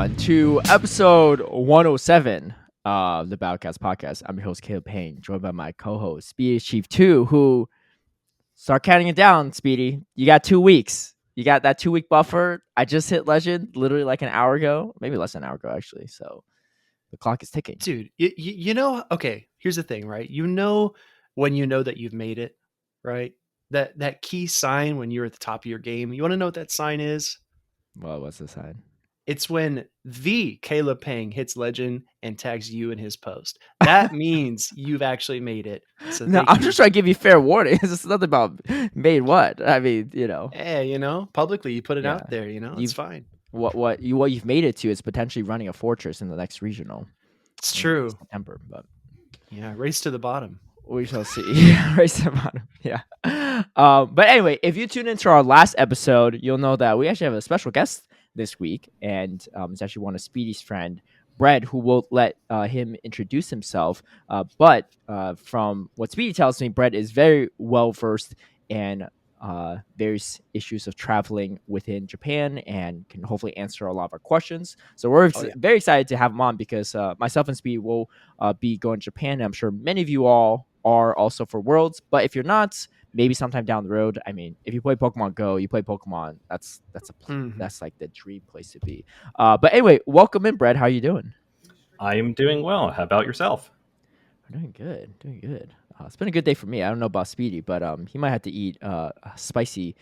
everyone, to episode 107 of the Battlecast podcast. I'm your host, Caleb Peng, joined by my co-host, Speedy Chief 2, who start counting it down, Speedy. You got 2 weeks. You got that 2-week buffer. I just hit Legend literally like an hour ago, maybe less than an hour ago, actually. So the clock is ticking. Dude, okay, here's the thing, right? When you know that you've made it, right? That key sign when you're at the top of your game. You want to know what that sign is? Well, what's the sign? It's when the Caleb Peng hits Legend and tags you in his post. That means you've actually made it. So No, I'm just trying to give you fair warning. It's nothing about made what. I mean, Hey, publicly you put it Yeah. out there, it's fine. What you've made it to is potentially running a fortress in the next regional. It's true. September, but yeah, race to the bottom. We shall see. Yeah, race to the bottom. Yeah. But anyway, if you tune into our last episode, you'll know that we actually have a special guest this week, and it's actually one of Speedy's friend, Brett, who will let him introduce himself. But from what Speedy tells me, Brett is very well versed in various issues of traveling within Japan and can hopefully answer a lot of our questions. So we're very excited to have him on because myself and Speedy will be going to Japan. And I'm sure many of you all are also for Worlds, but if you're not, maybe sometime down the road. I mean, if you play Pokemon Go, you play Pokemon. That's like the dream place to be. But anyway, welcome in, Brett. How are you doing? I am doing well. How about yourself? I'm doing good. It's been a good day for me. I don't know about Speedy, but he might have to eat a spicy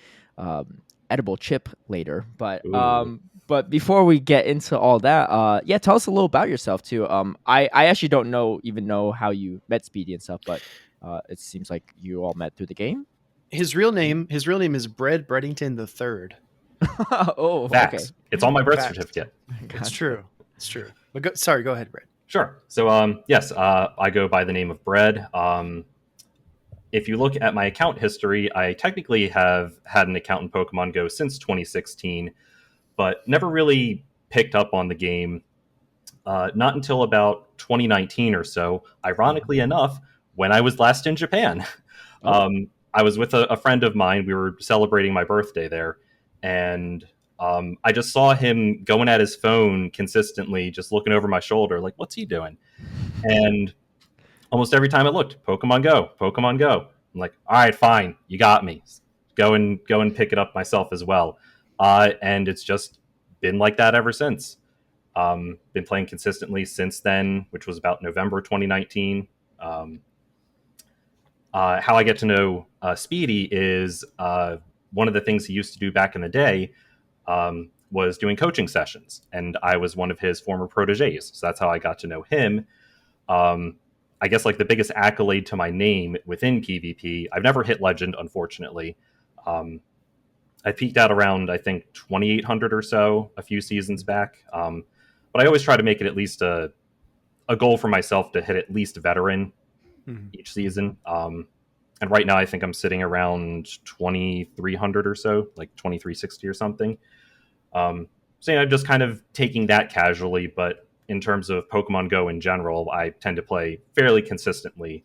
edible chip later. But but before we get into all that, tell us a little about yourself too. I actually don't even know how you met Speedy and stuff, but it seems like you all met through the game. His real name is Bread Breddington the Third. Oh, Facts. Okay. It's on my birth certificate. It's true. But go ahead, Brett. Sure. So, yes, I go by the name of Bread. If you look at my account history, I technically have had an account in Pokemon Go since 2016, but never really picked up on the game. Not until about 2019 or so, ironically enough, when I was last in Japan. I was with a friend of mine. We were celebrating my birthday there, and I just saw him going at his phone consistently, just looking over my shoulder, like, what's he doing? And almost every time I looked, Pokemon Go. I'm like, all right, fine, you got me. Go and pick it up myself as well. And it's just been like that ever since. Been playing consistently since then, which was about November 2019. How I get to know Speedy is one of the things he used to do back in the day was doing coaching sessions, and I was one of his former proteges. So that's how I got to know him. I guess like the biggest accolade to my name within PvP, I've never hit Legend, unfortunately. I peaked out around, I think, 2,800 or so a few seasons back. But I always try to make it at least a goal for myself to hit at least veteran each season. And right now I think I'm sitting around 2,300 or so, like 2,360 or something. I'm just kind of taking that casually, but in terms of Pokemon Go in general, I tend to play fairly consistently,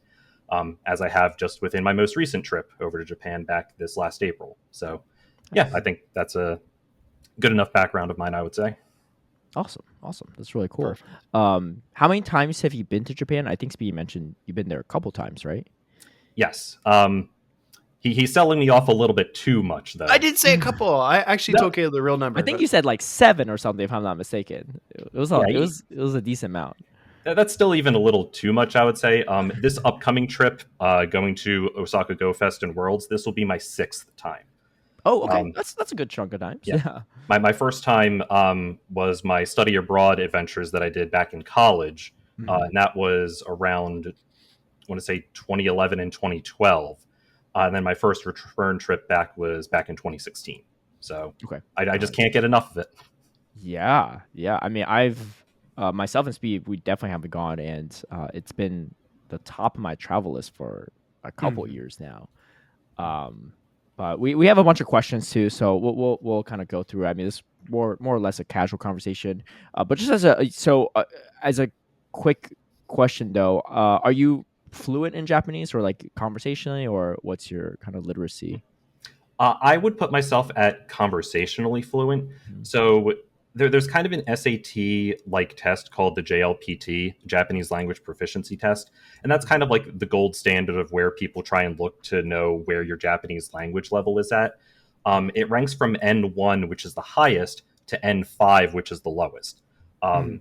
as I have just within my most recent trip over to Japan back this last April. So yeah, I think that's a good enough background of mine, I would say. Awesome. That's really cool. How many times have you been to Japan? I think Speedy mentioned you've been there a couple times, right? Yes. He's selling me off a little bit too much, though. I did say a couple. I actually told Caleb the real number. I think you said like 7 or something, if I'm not mistaken. It was a decent amount. That's still even a little too much, I would say. This upcoming trip, going to Osaka Go Fest and Worlds, this will be my 6th time. Oh, okay. That's a good chunk of times. Yeah. My first time was my study abroad adventures that I did back in college, and that was around, I want to say 2011 and 2012. And then my first return trip back was back in 2016. So I just can't get enough of it. Yeah. I mean, I've myself and Speed, we definitely haven't gone, and it's been the top of my travel list for a couple years now. But we have a bunch of questions too, so we'll kind of go through. I mean, this more or less a casual conversation. But just as a quick question though, are you fluent in Japanese or like conversationally, or what's your kind of literacy? I would put myself at conversationally fluent. So there's kind of an SAT like test called the JLPT, Japanese Language Proficiency Test, and that's kind of like the gold standard of where people try and look to know where your Japanese language level is at. It ranks from N1, which is the highest, to N5, which is the lowest. Hmm.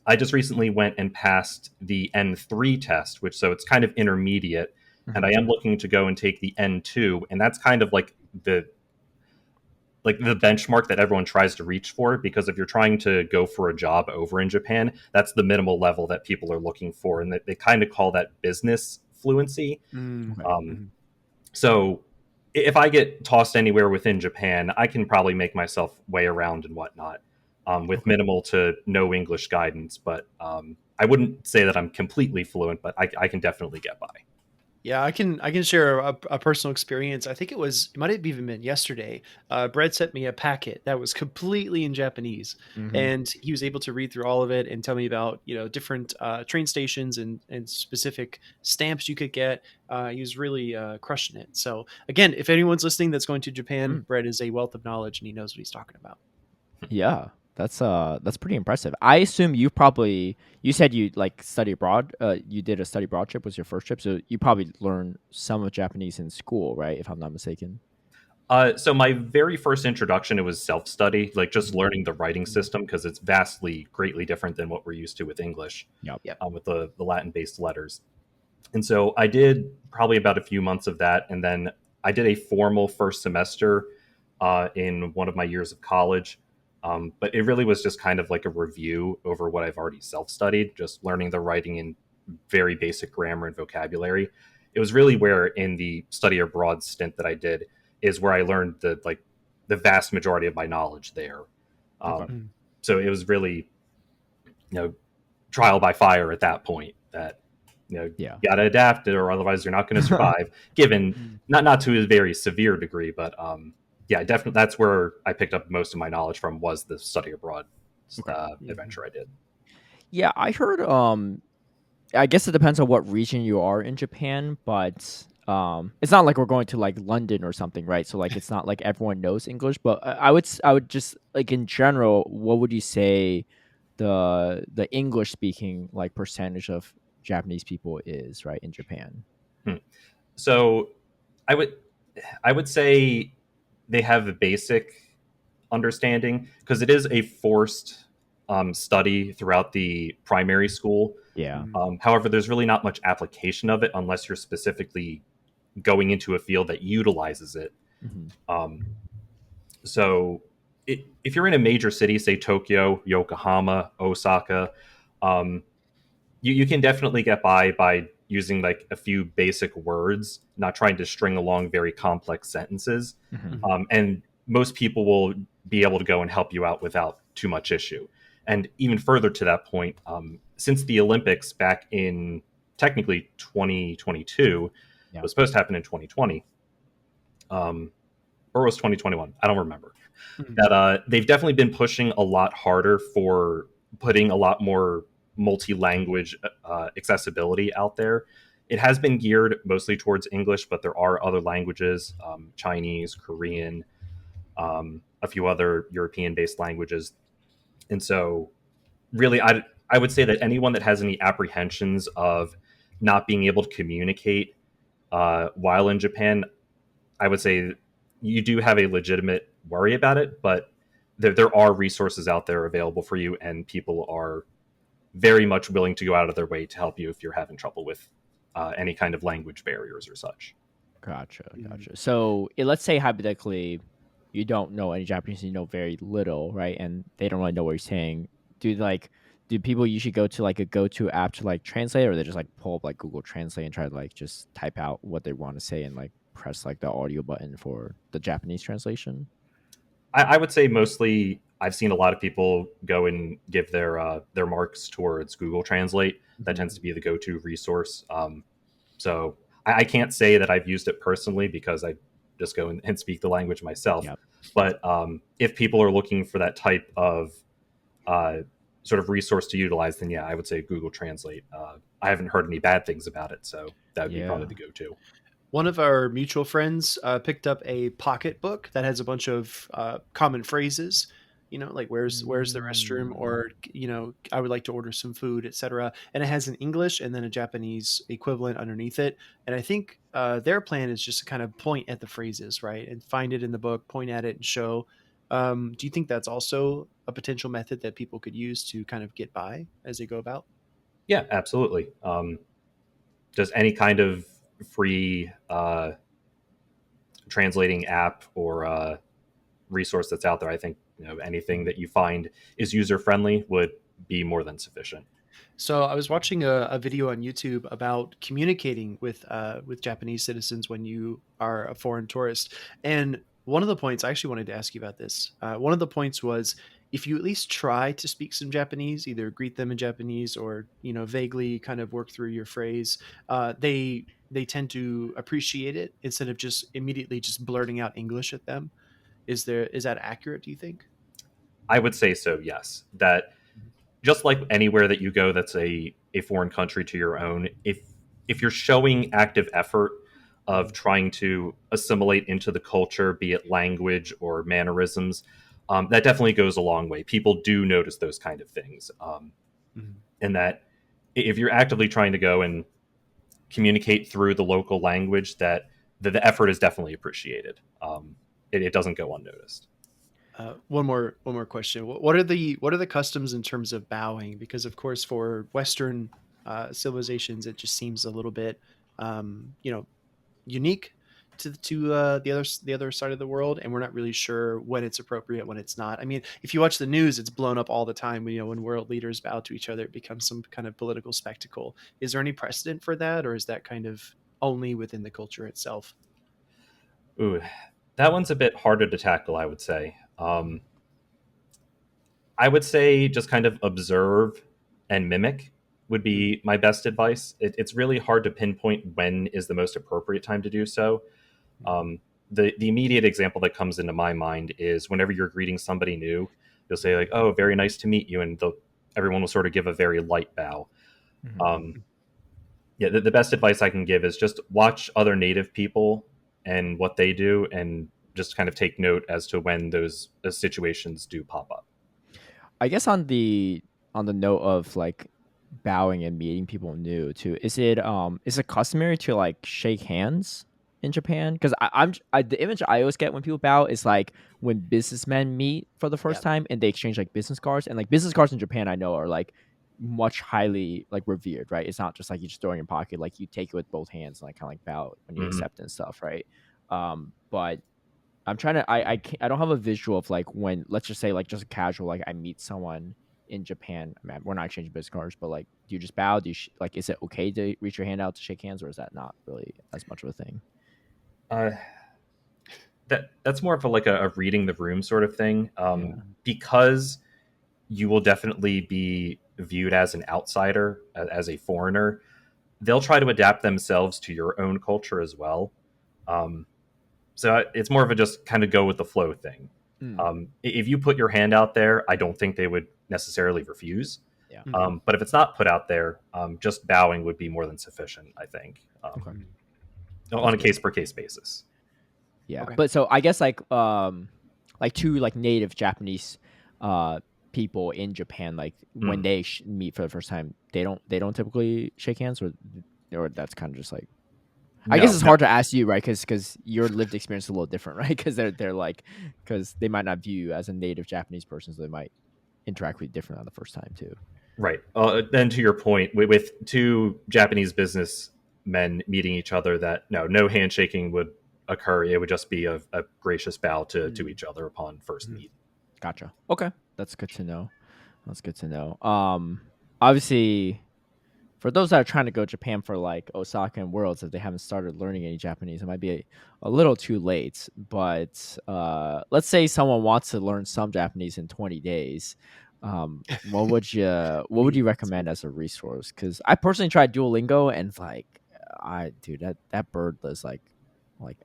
I just recently went and passed the N3 test, which so it's kind of intermediate, and I Mhm. am looking to go and take the N2, and that's kind of the benchmark that everyone tries to reach for, because if you're trying to go for a job over in Japan, that's the minimal level that people are looking for, and they kind of call that business fluency. Mm. Okay. Um, Mhm. so if I get tossed anywhere within Japan, I can probably make myself way around and whatnot, with Okay. minimal to no English guidance. But I wouldn't say that I'm completely fluent, but I can definitely get by. Yeah, I can share a personal experience. I think it might have even been yesterday. Brett sent me a packet that was completely in Japanese, Mhm. and he was able to read through all of it and tell me about different train stations and specific stamps you could get. He was really crushing it. So again, if anyone's listening that's going to Japan, Mm. Brett is a wealth of knowledge and he knows what he's talking about. Yeah, that's pretty impressive. I assume you said you like study abroad. You did a study abroad trip was your first trip, so you probably learned some of Japanese in school, right? If I'm not mistaken. So my very first introduction, it was self-study, like just Mhm. learning the writing Mhm. system, because it's vastly, greatly different than what we're used to with English, Yep. Yep. with the Latin-based letters. And so I did probably about a few months of that, and then I did a formal first semester in one of my years of college. But it really was just kind of like a review over what I've already self-studied, just learning the writing and very basic grammar and vocabulary. It was really where in the study abroad stint that I did is where I learned the vast majority of my knowledge there. Okay. Um, Mhm. so it was really, you know, trial by fire at that point, that Yeah. you got to adapt it or otherwise you're not going to survive, given Mhm. not to a very severe degree, but yeah, definitely that's where I picked up most of my knowledge from, was the study abroad Okay. Mhm. adventure I did. Yeah, I heard. I guess it depends on what region you are in Japan, but it's not like we're going to like London or something, right? So like, it's not like everyone knows English. But I would just like in general, what would you say the English speaking like percentage of Japanese people is right in Japan? Hmm. So I would I would say they have a basic understanding, because it is a forced study throughout the primary school. Yeah. Mhm. However, there's really not much application of it unless you're specifically going into a field that utilizes it. Hmm. Um, so, if you're in a major city, say Tokyo, Yokohama, Osaka, um, you can definitely get by using like a few basic words, not trying to string along very complex sentences. Hmm. Mhm. And most people will be able to go and help you out without too much issue. And even further to that point, since the Olympics back in technically 2022, it Yeah. was supposed to happen in 2020, or was 2021? I don't remember. Mhm. That they've definitely been pushing a lot harder for putting a lot more multi-language accessibility out there. It has been geared mostly towards English, but there are other languages, Chinese, Korean, a few other European-based languages. And so, really, I would say that anyone that has any apprehensions of not being able to communicate while in Japan, I would say you do have a legitimate worry about it, but there are resources out there available for you, and people are very much willing to go out of their way to help you if you're having trouble with any kind of language barriers or such. Gotcha. Mhm. Gotcha. So let's say hypothetically, you don't know any Japanese, you know very little, right? And they don't really know what you're saying. Do like do people usually go to like a go-to app to like translate, or they just like pull up like Google Translate and try to like just type out what they want to say and like press like the audio button for the Japanese translation? I would say mostly I've seen a lot of people go and give their marks towards Google Translate. That Mhm. tends to be the go-to resource. So I can't say that I've used it personally, because I just go and speak the language myself. Yep. But if people are looking for that type of uh, sort of resource to utilize, then yeah, I would say Google Translate. I haven't heard any bad things about it, so that would be probably Yeah. the go-to. One of our mutual friends picked up a pocketbook that has a bunch of common phrases, like where's the restroom, Mm. or I would like to order some food, etc. And it has an English and then a Japanese equivalent underneath it. And I think their plan is just to kind of point at the phrases, right, and find it in the book, point at it, and show. Do you think that's also a potential method that people could use to kind of get by as they go about? Yeah, absolutely. Just any kind of free translating app or resource that's out there. I think anything that you find is user friendly would be more than sufficient. So I was watching a video on YouTube about communicating with Japanese citizens when you are a foreign tourist, and one of the points I actually wanted to ask you about this. One of the points was if you at least try to speak some Japanese, either greet them in Japanese or vaguely kind of work through your phrase, they tend to appreciate it instead of just immediately just blurting out English at them. Is that accurate? Do you think? I would say so. Yes, that just like anywhere that you go that's a foreign country to your own, if you're showing active effort of trying to assimilate into the culture, be it language or mannerisms, that definitely goes a long way. People do notice those kind of things, Mhm. and that if you're actively trying to go and communicate through the local language, that the effort is definitely appreciated. It doesn't go unnoticed. One more question. What are the customs in terms of bowing? Because of course, for Western civilizations, it just seems a little bit, you know, unique to the other side of the world, and we're not really sure when it's appropriate, when it's not. I mean, if you watch the news, it's blown up all the time. When world leaders bow to each other, it becomes some kind of political spectacle. Is there any precedent for that, or is that kind of only within the culture itself? Ooh, that one's a bit harder to tackle, I would say. I would say just kind of observe and mimic would be my best advice. It's really hard to pinpoint when is the most appropriate time to do so. Um, the immediate example that comes into my mind is whenever you're greeting somebody new, you'll say like, "Oh, very nice to meet you," and everyone will sort of give a very light bow. Mhm. Um, yeah, the best advice I can give is just watch other native people and what they do, and just kind of take note as to when those situations do pop up. I guess on the note of like bowing and meeting people new too, is it customary to like shake hands in Japan? Because the image I always get when people bow is like when businessmen meet for the Yeah. first time and they exchange like business cards, and like business cards in Japan I know are like much highly like revered, right? It's not just like you just throw it in your pocket, like you take it with both hands and like kind of like bow when you Mhm. accept and stuff, right? But I'm trying to I don't have a visual of like when, let's just say like just a casual like I meet someone in Japan. I mean, we're not exchanging business cards, but like do you just bow? Do you like is it okay to reach your hand out to shake hands, or is that not really as much of a thing? Uh, that's more of a reading the room sort of thing, Yeah. because you will definitely be viewed as an outsider, as a foreigner. They'll try to adapt themselves to your own culture as well. Um, so it's more of a just kind of go with the flow thing. Mm, If you put your hand out there, I don't think they would necessarily refuse. yeah. Mhm. But if it's not put out there, just bowing would be more than sufficient, I think, Okay. Mhm. on That's a good. case per case basis. Yeah. Okay. But so I guess like two like native Japanese uh people in Japan, like when Mm. they meet for the first time, they don't typically shake hands, or that's kind of just like, I guess No, it's no. hard to ask you, right? Because your lived experience is a little different, right? Because they're like, because they might not view you as a native Japanese person, so they might interact with you different on the first time too. Right. Then to your point, with two Japanese businessmen meeting each other, that no handshaking would occur. It would just be a gracious bow to Mm, each other upon first Mhm. meet. gotcha. Okay, that's good to know. That's good to know. Obviously, for those that are trying to go to Japan for like Osaka and Worlds, if they haven't started learning any Japanese, it might be a little too late. But let's say someone wants to learn some Japanese in 20 days. What would you recommend as a resource? Because I personally tried Duolingo, and it's like, I dude, that bird is like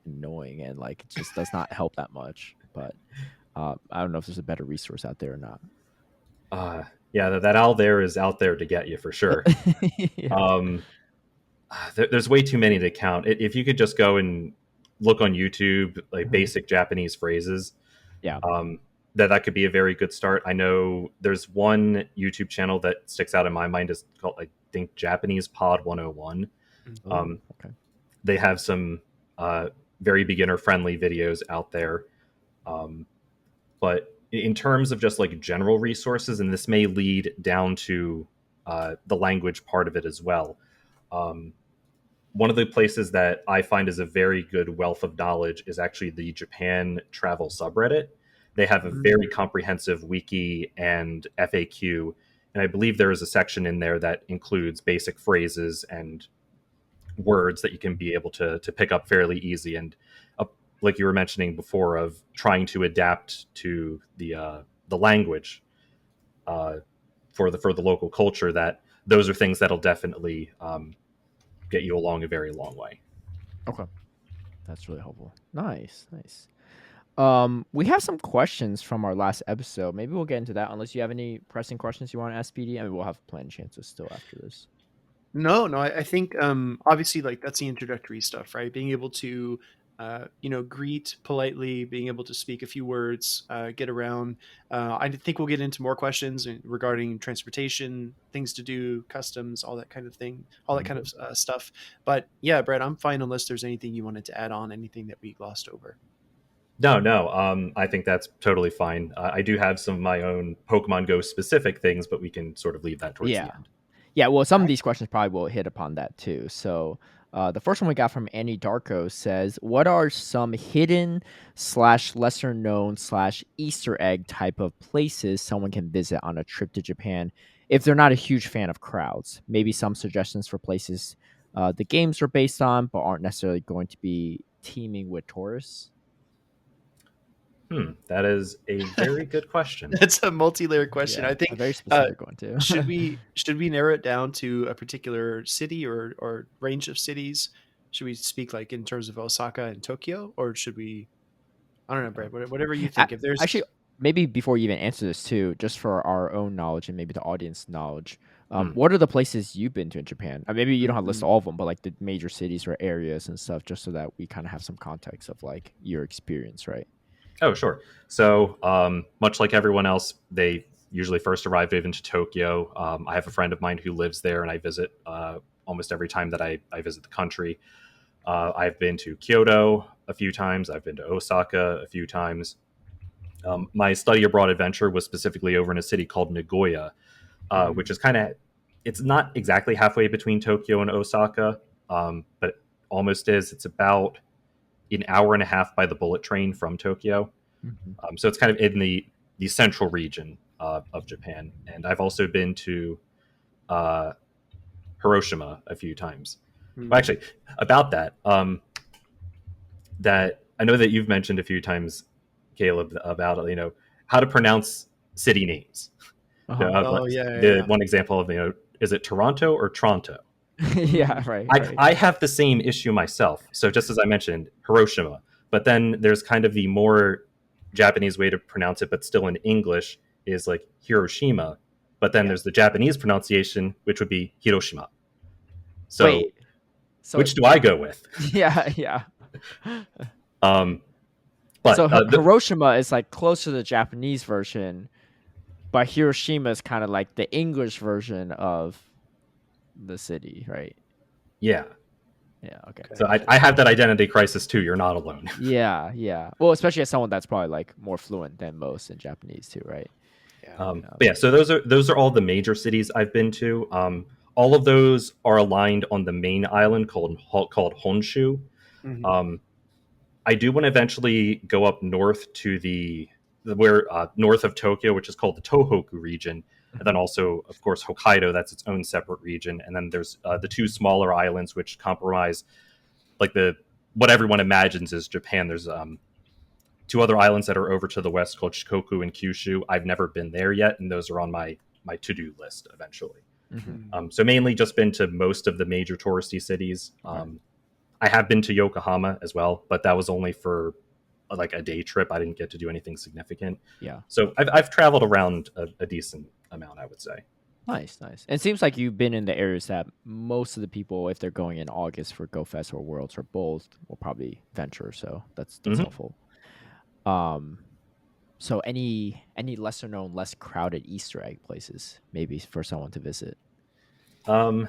annoying, and like it just does not help that much. But I don't know if there's a better resource out there or not. Uh, yeah, that owl there is out there to get you for sure. Yeah. Um, there's way too many to count. If you could just go and look on YouTube, like Mhm. basic Japanese phrases, Yeah. that could be a very good start. I know there's one YouTube channel that sticks out in my mind is called, I think, Japanese Pod 101. Oh, okay. They have some very beginner friendly videos out there. But in terms of just like general resources, and this may lead down to the language part of it as well. One of the places that I find is a very good wealth of knowledge is actually the Japan travel subreddit. They have a very comprehensive wiki and FAQ, and I believe there is a section in there that includes basic phrases and words that you can be able to pick up fairly easy. And like you were mentioning before, of trying to adapt to the language for the local culture, that those are things that'll definitely get you along a very long way. Okay. That's really helpful. Nice. We have some questions from our last episode. Maybe we'll get into that unless you have any pressing questions you want to ask Speedy. I mean, we'll have plenty of chances still after this. No, I think obviously like that's the introductory stuff, right? Being able to greet politely, being able to speak a few words, get around. I think we'll get into more questions regarding transportation, things to do, customs, all that kind of thing, all that kind of stuff. But yeah, Brett, I'm fine unless there's anything you wanted to add on, anything that we glossed over. No. I think that's totally fine. I do have some of my own Pokemon Go specific things, but we can sort of leave that towards the end. Yeah, well, some of these questions probably will hit upon that too. So the first one we got from Annie Darko says, what are some hidden / lesser known / Easter egg type of places someone can visit on a trip to Japan if they're not a huge fan of crowds? Maybe some suggestions for places the games are based on, but aren't necessarily going to be teeming with tourists. That is a very good question. That's a multi-layered question. Yeah, I think a very specific one too. should we narrow it down to a particular city or range of cities? Should we speak like in terms of Osaka and Tokyo, or should we? I don't know, Brad. Whatever you think. If there's Actually, maybe before you even answer this too, just for our own knowledge and maybe the audience knowledge, what are the places you've been to in Japan? Maybe you don't have to list all of them, but like the major cities or areas and stuff, just so that we kind of have some context of like your experience, right? Oh, sure. So, much like everyone else, they usually first arrive even to Tokyo. I have a friend of mine who lives there, and I visit almost every time that I visit the country. I've been to Kyoto a few times. I've been to Osaka a few times. My study abroad adventure was specifically over in a city called Nagoya, which is it's not exactly halfway between Tokyo and Osaka, but it almost is. It's about an hour and a half by the bullet train from Tokyo. So it's kind of in the central region of Japan. And I've also been to Hiroshima a few times. Well, actually, about that, that I know that you've mentioned a few times, Caleb, about how to pronounce city names. One example of is it Toronto or Toronto? Yeah, right. I have the same issue myself. So just as I mentioned, Hiroshima, but then there's kind of the more Japanese way to pronounce it, but still in English, is like Hiroshima. But then there's the Japanese pronunciation, which would be Hiroshima. So, which do I go with? Yeah. But so Hiroshima is like close to the Japanese version, but Hiroshima is kind of like the English version of the city, right? Yeah. Okay. So I have that identity crisis too. You're not alone. Yeah. Well, especially as someone that's probably like more fluent than most in Japanese too, right? But yeah, so those are all the major cities I've been to. All of those are aligned on the main island called Honshu. I do want to eventually go up north to north of Tokyo, which is called the Tohoku region, and then also, of course, Hokkaido. That's its own separate region, and then there's the two smaller islands which comprise like what everyone imagines is Japan. There's two other islands that are over to the west called Shikoku and Kyushu. I've never been there yet, and those are on my to-do list eventually. So mainly just been to most of the major touristy cities. I have been to Yokohama as well, but that was only for like a day trip. I didn't get to do anything significant. Yeah. So I've traveled around a decent amount, I would say. Nice. And it seems like you've been in the areas that most of the people, if they're going in August for Go Fest or Worlds or both, will probably venture. So that's helpful. So any lesser known, less crowded Easter egg places maybe for someone to visit. Um,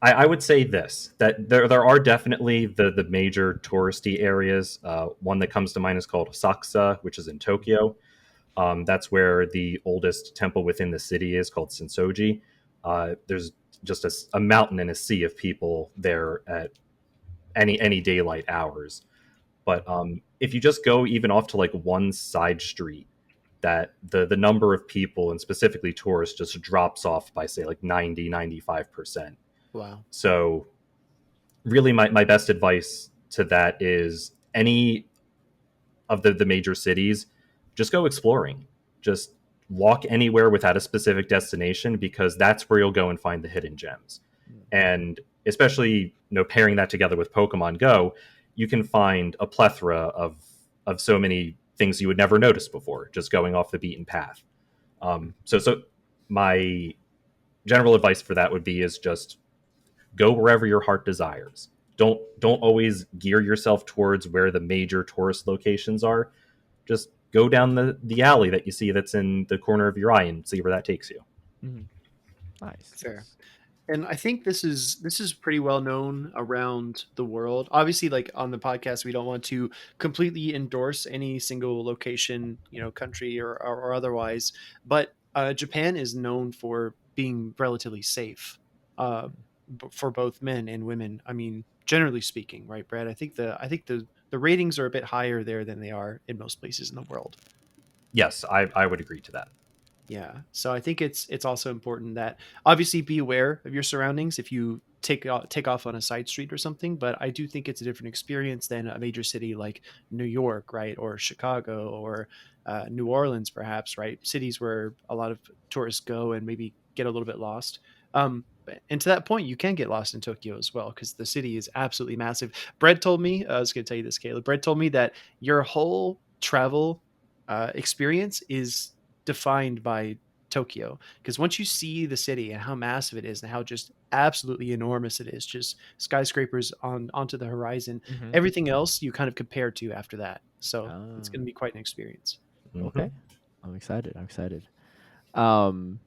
I would say this, that there are definitely the major touristy areas. One that comes to mind is called Asakusa, which is in Tokyo. That's where the oldest temple within the city is, called Sensoji. There's just a mountain and a sea of people there at any daylight hours. But if you just go even off to like one side street, that the number of people and specifically tourists just drops off by say like 90-95%. Wow. So really my best advice to that is any of the major cities, just go exploring. Just walk anywhere without a specific destination, because that's where you'll go and find the hidden gems. And especially, pairing that together with Pokemon Go, you can find a plethora of so many things you would never notice before, just going off the beaten path. So my general advice for that would be is just go wherever your heart desires. Don't always gear yourself towards where the major tourist locations are. Just go down the alley that you see that's in the corner of your eye and see where that takes you. Mm. Nice. Fair. And I think this is pretty well known around the world. Obviously, like on the podcast, we don't want to completely endorse any single location, country or otherwise. But Japan is known for being relatively safe for both men and women. I mean, generally speaking, right, Brad? I think the ratings are a bit higher there than they are in most places in the world. Yes, I would agree to that. Yeah. So I think it's also important that obviously be aware of your surroundings if you take off on a side street or something. But I do think it's a different experience than a major city like New York, right, or Chicago, or New Orleans, perhaps, right? Cities where a lot of tourists go and maybe get a little bit lost. And to that point, you can get lost in Tokyo as well because the city is absolutely massive. Brett told me, I was going to tell you this, Caleb. Brett told me that your whole travel experience is defined by Tokyo, because once you see the city and how massive it is and how just absolutely enormous it is, just skyscrapers onto the horizon, Mm-hmm. everything else you kind of compare to after that. So it's Oh, going to be quite an experience. Mm-hmm. okay. I'm excited. Um,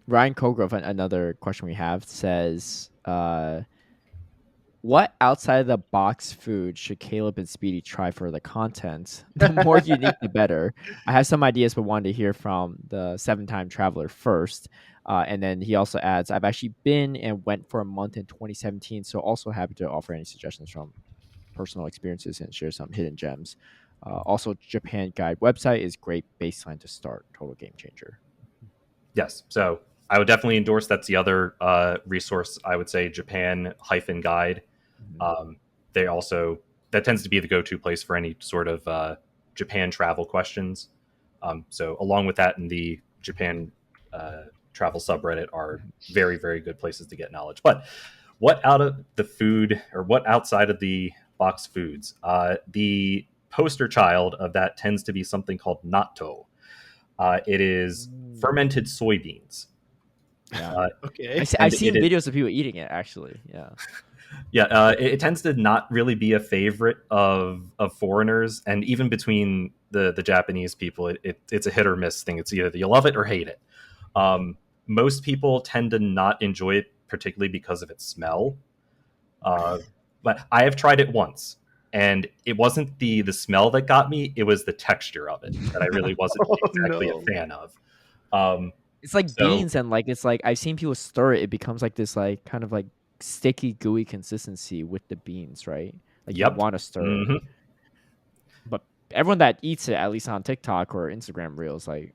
Ryan Colgrove, another question we have, says, what outside of the box food should Caleb and Speedy try for the content? The more unique, the better. I have some ideas, but wanted to hear from the 7-time traveler first. And then he also adds, I've actually been and went for a month in 2017, so also happy to offer any suggestions from personal experiences and share some hidden gems. Also, Japan Guide website is great baseline to start. Total game changer. Yes. So I would definitely endorse. That's the other resource. I would say Japan-Guide. Mhm. They also, that tends to be the go-to place for any sort of Japan travel questions. So along with that and the Japan travel subreddit are very, very good places to get knowledge. But what out of the food, or what outside of the box foods? The poster child of that tends to be something called natto. It is Mm. fermented soybeans. Yeah. Uh, Okay. I've and seen it, videos of people eating it, actually. Yeah. yeah, it tends to not really be a favorite of foreigners, and even between the Japanese people, it's a hit or miss thing. It's either you love it or hate it. Most people tend to not enjoy it, particularly because of its smell. Uh, but I have tried it once, and it wasn't the smell that got me; it was the texture of it that I really wasn't Oh exactly a no. fan of. Um, It's like so, beans, and like it's like I've seen people stir it. It becomes like this, like kind of like sticky, gooey consistency with the beans, right? Like you yep. want to stir it, Hmm. but everyone that eats it, at least on TikTok or Instagram Reels, like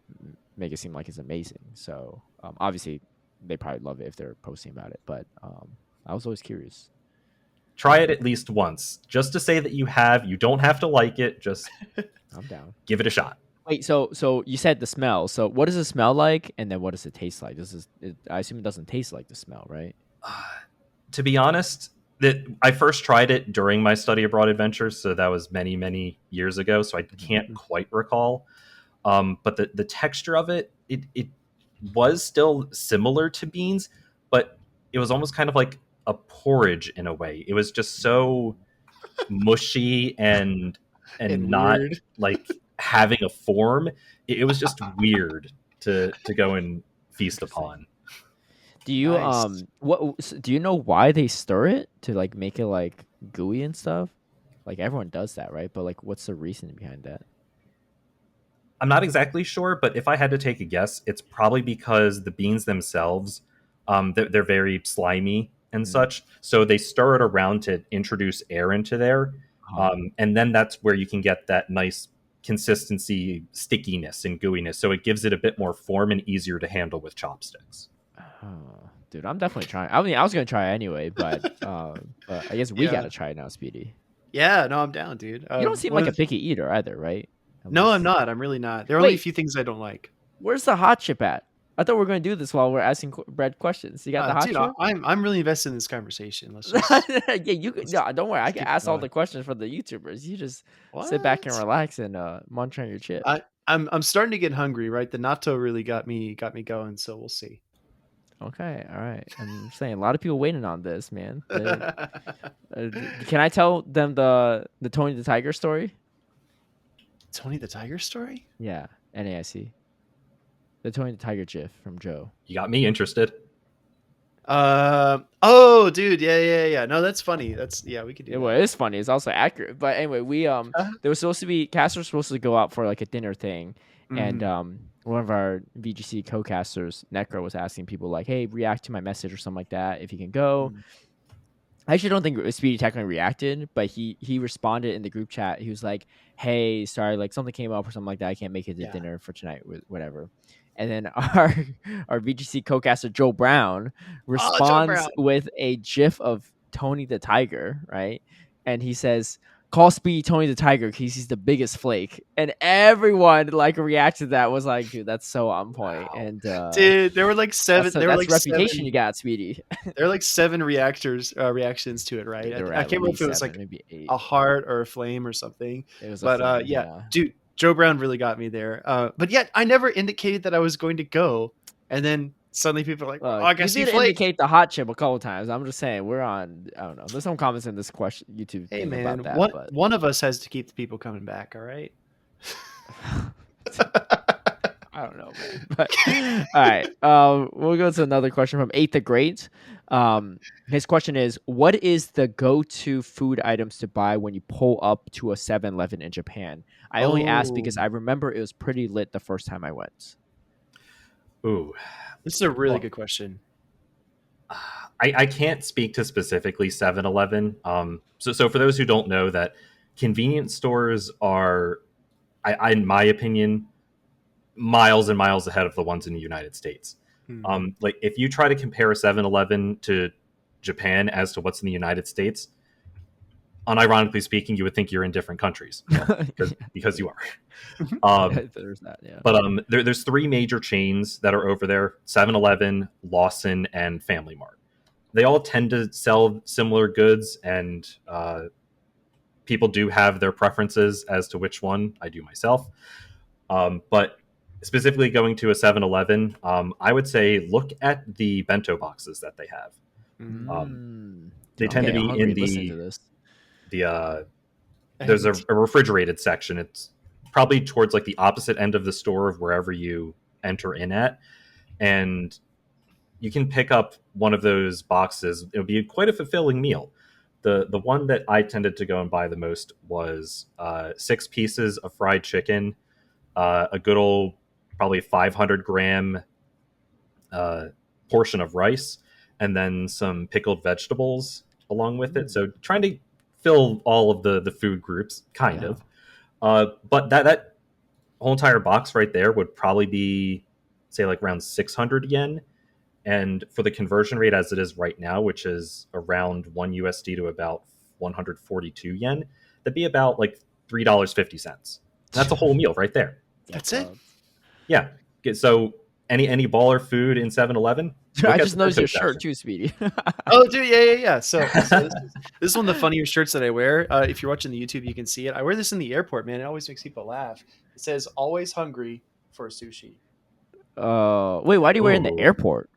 make it seem like it's amazing. So obviously, they probably love it if they're posting about it. But I was always curious. Try it at least once, just to say that you have. You don't have to like it; just I'm down. give it a shot. Wait, so you said the smell. So what does it smell like, and then what does it taste like? I assume it doesn't taste like the smell, right? To be honest, that I first tried it during my study abroad adventures, so that was many years ago. So I Mhm. can't quite recall. But the texture of it was still similar to beans, but it was almost kind of like a porridge in a way. It was just so mushy and And not weird. like having a form. It was just weird to go and feast Interesting. upon. Do you Nice. do you know why they stir it to like make it like gooey and stuff? Like everyone does that, right? But like, what's the reason behind that? I'm not exactly sure, but if I had to take a guess, it's probably because the beans themselves, they're very slimy and such. So they stir it around to introduce air into there, and then that's where you can get that nice consistency, stickiness, and gooiness. So it gives it a bit more form and easier to handle with chopsticks. Oh, dude, I'm definitely trying. I mean, I was gonna try it anyway, but I guess we Yeah. gotta try it now, Speedy. Yeah, no, I'm down, dude. You don't seem One like a of the- picky eater either, right? At No, I'm least- not. I'm really not. There are only a Wait. few things I don't like. Where's the hot chip at? I thought we were gonna do this while we're asking Brad questions. You got the hot Dude, chip? I'm really invested in this conversation. Let's just Yeah, you could. No, don't worry. I can keep ask all going. the questions for the YouTubers. You just sit back and What? relax and munch on your chip. I'm starting to get hungry, right? The natto really got me going, so we'll see. Okay, all right. I'm saying a lot of people waiting on this, man. Can I tell them the Tony the Tiger story? Tony the Tiger story? Yeah, NAIC. The Tony the Tiger GIF from Joe. You got me interested. Oh, dude, yeah. No, that's funny. We could do Well, that. it is funny. It's also accurate. But anyway, we there was supposed to be casters were supposed to go out for like a dinner thing, and one of our VGC co-casters, Necro, was asking people like, "Hey, react to my message or something like that if you can go." I actually don't think Speedy technically reacted, but he responded in the group chat. He was like, "Hey, sorry, like something came up or something like that. I can't make it to dinner for tonight, whatever." And then our VGC co-caster Joe Brown responds with a GIF of Tony the Tiger, right? And he says, "Call Speedy Tony the Tiger because he's the biggest flake." And everyone like reacted to that, was like, "Dude, that's so on point." Wow. And dude, there were like seven. There were like reputation seven, you got, Speedy. There were like 7 reactions to it, right? I can't remember if it was like maybe 8. a heart or a flame or something. It was but flame, yeah, dude, Joe Brown really got me there. But yet I never indicated that I was going to go, and then suddenly people are like, "Oh, I guess you did indicate the hot chip a couple times." I'm just saying we're on. I don't know. There's some comments in this question YouTube Hey thing man, about that. But one of us has to keep the people coming back. All right. I don't know, man. But all right, we'll go to another question from 8th the Great. His question is, what is the go-to food items to buy when you pull up to a 7-Eleven in Japan? I only asked because I remember it was pretty lit the first time I went. Ooh, this is a really good question. I can't speak to specifically 7-Eleven. So for those who don't know, that convenience stores are, in my opinion, miles and miles ahead of the ones in the United States. Like if you try to compare a 7-Eleven to Japan as to what's in the United States, unironically speaking, you would think you're in different countries because you are. There's that, yeah. But there's 3 major chains that are over there: 7-Eleven, Lawson, and Family Mart. They all tend to sell similar goods, and people do have their preferences as to which one. I do myself. But specifically going to a 7-Eleven, I would say look at the bento boxes that they have. They tend to be in there's a refrigerated section. It's probably towards like the opposite end of the store of wherever you enter in at, and you can pick up one of those boxes. It would be quite a fulfilling meal. The one that I tended to go and buy the most was 6 pieces of fried chicken, a good old probably 500-gram portion of rice, and then some pickled vegetables along with it. So trying to fill all of the food groups, kind of. But that whole entire box right there would probably be, say, like around 600 yen. And for the conversion rate as it is right now, which is around 1 USD to about 142 yen, that'd be about like $3.50. That's a whole meal right there. That's it? Yeah. So any baller food in 7-Eleven? I just noticed your shirt too, Speedy. Oh, dude, yeah. So this is one of the funnier shirts that I wear. If you're watching the YouTube, you can see it. I wear this in the airport, man. It always makes people laugh. It says, "Always hungry for sushi." Wait, why do you wear it in the airport?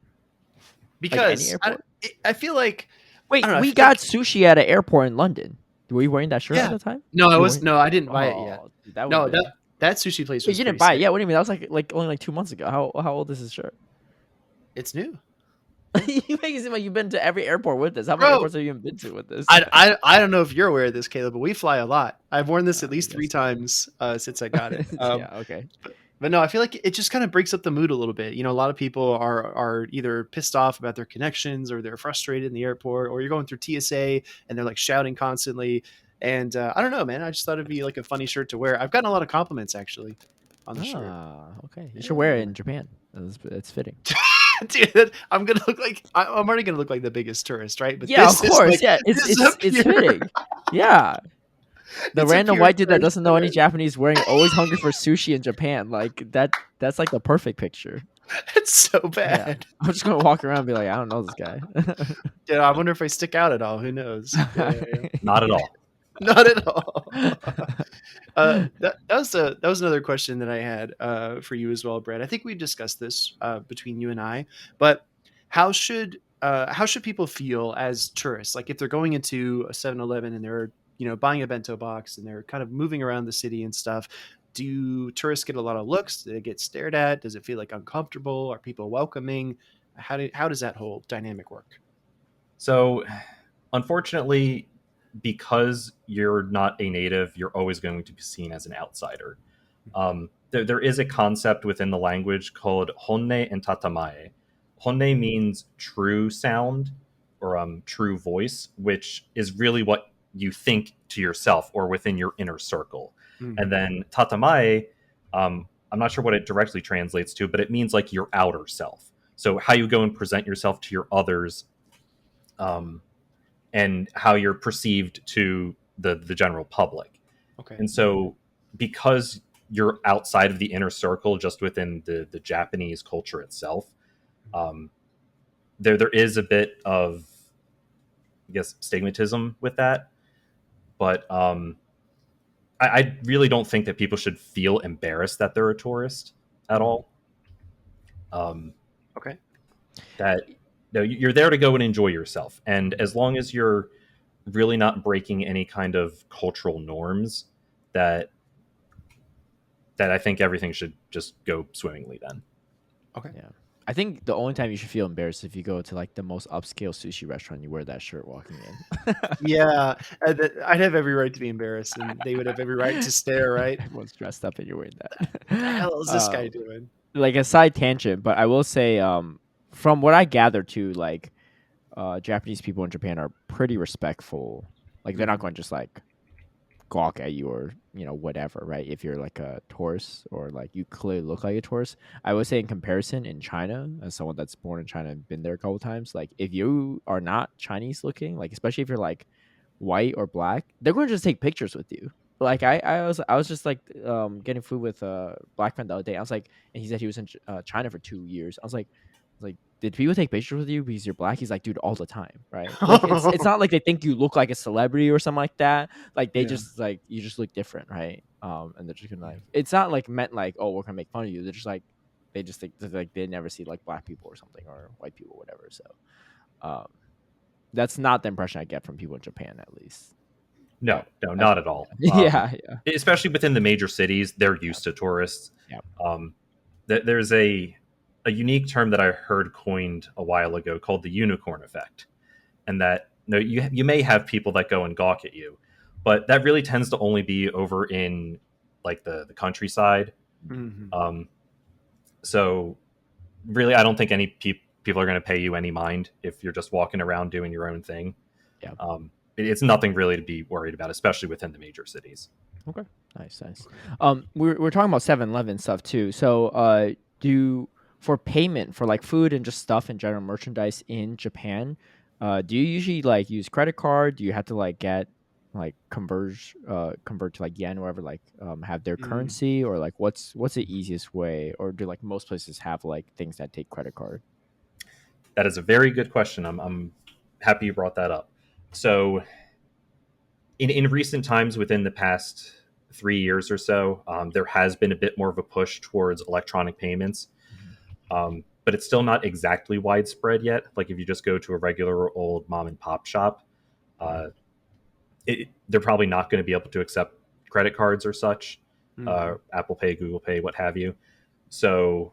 Because airport? I feel like... Wait, we got sushi at an airport in London. Were you wearing that shirt at the time? No, I was. No, I didn't buy it yet. That no, been... That sushi place Wait, was you didn't pretty buy it? sick. Yeah. What do you mean? That was like only like 2 months ago. How old is this shirt? It's new, You make it seem like you've been to every airport with this. How many bro. airports have you even been to with this? I don't know if you're aware of this, Caleb, but we fly a lot. I've worn this at I least three guess so. times since I got it. Yeah. Okay. But no, I feel like it just kind of breaks up the mood a little bit. You know, a lot of people are either pissed off about their connections, or they're frustrated in the airport, or you're going through TSA and they're like shouting constantly. And I don't know, man. I just thought it'd be like a funny shirt to wear. I've gotten a lot of compliments actually on the shirt. Ah. Okay. You should wear it Yeah. in Japan. It's fitting. Dude, I'm gonna look like I'm already gonna look like the biggest tourist, right? But Yeah. Of this is course. like Yeah. this is a It's pure, fitting. Yeah. The it's a random pure white dude that tourist doesn't know any shirt. Japanese wearing always hungry for sushi in Japan. Like that's like the perfect picture. It's so Yeah. bad. I'm just gonna walk around and be like, I don't know this guy. Yeah, I wonder if I stick out at all. Who knows? Yeah. Not at all. Not at all. That was another question that I had for you as well, Brett. I think we discussed this between you and I, but how should people feel as tourists? Like if they're going into a 7-Eleven and they're buying a bento box and they're kind of moving around the city and stuff. Do tourists get a lot of looks? Do they get stared at? Does it feel like uncomfortable? Are people welcoming? How does that whole dynamic work? So, unfortunately, because you're not a native, you're always going to be seen as an outsider. There is a concept within the language called honne and tatamae. Honne means true sound or true voice, which is really what you think to yourself or within your inner circle. Mm. And then tatamae, I'm not sure what it directly translates to, but it means like your outer self. So how you go and present yourself to your others, and how you're perceived to the general public. Okay. And so because you're outside of the inner circle, just within the Japanese culture itself, there is a bit of, I guess, stigmatism with that. But I really don't think that people should feel embarrassed that they're a tourist at all. Okay. That no, you're there to go and enjoy yourself, and as long as you're really not breaking any kind of cultural norms, that I think everything should just go swimmingly then. Okay. Yeah. I think the only time you should feel embarrassed is if you go to like the most upscale sushi restaurant, you wear that shirt walking in. Yeah, I'd have every right to be embarrassed, and they would have every right to stare. Right? Everyone's dressed up and you're wearing that. What the hell is this guy doing? Like a side tangent, but I will say, from what I gather too, like Japanese people in Japan are pretty respectful. Like they're not going to just like gawk at you or whatever, right? If you're like a tourist or like you clearly look like a tourist. I would say in comparison in China, as someone that's born in China and been there a couple times, like if you are not Chinese looking, like especially if you're like white or black, they're going to just take pictures with you. Like I was just like getting food with a black friend the other day. I was like, and he said he was in China for 2 years. I was like, did people take pictures with you because you're black? He's like, dude, all the time, right? Like, it's not like they think you look like a celebrity or something like that. Like they just like you just look different, right? And they're just gonna like, it's not like meant like, oh, we're gonna make fun of you. They're just like, they just think like they never see like black people or something or white people, or whatever. So that's not the impression I get from people in Japan, at least. No, not at all. Yeah. Especially within the major cities, they're used to tourists. Yeah. There's a unique term that I heard coined a while ago called the unicorn effect, and that you may have people that go and gawk at you, but that really tends to only be over in like the countryside. Mm-hmm. So really, I don't think any people are going to pay you any mind if you're just walking around doing your own thing. Yeah. It's nothing really to be worried about, especially within the major cities. Okay. Nice. We're talking about 7-Eleven stuff too. So for payment for like food and just stuff and general merchandise in Japan, do you usually like use credit card? Do you have to like get like convert to like yen or whatever, like have their currency, or like what's the easiest way, or do like most places have like things that take credit card? That is a very good question. I'm happy you brought that up. So in recent times, within the past 3 years or so, there has been a bit more of a push towards electronic payments. But it's still not exactly widespread yet. Like if you just go to a regular old mom and pop shop, they're probably not going to be able to accept credit cards or such. Mm. Apple Pay, Google Pay, what have you. So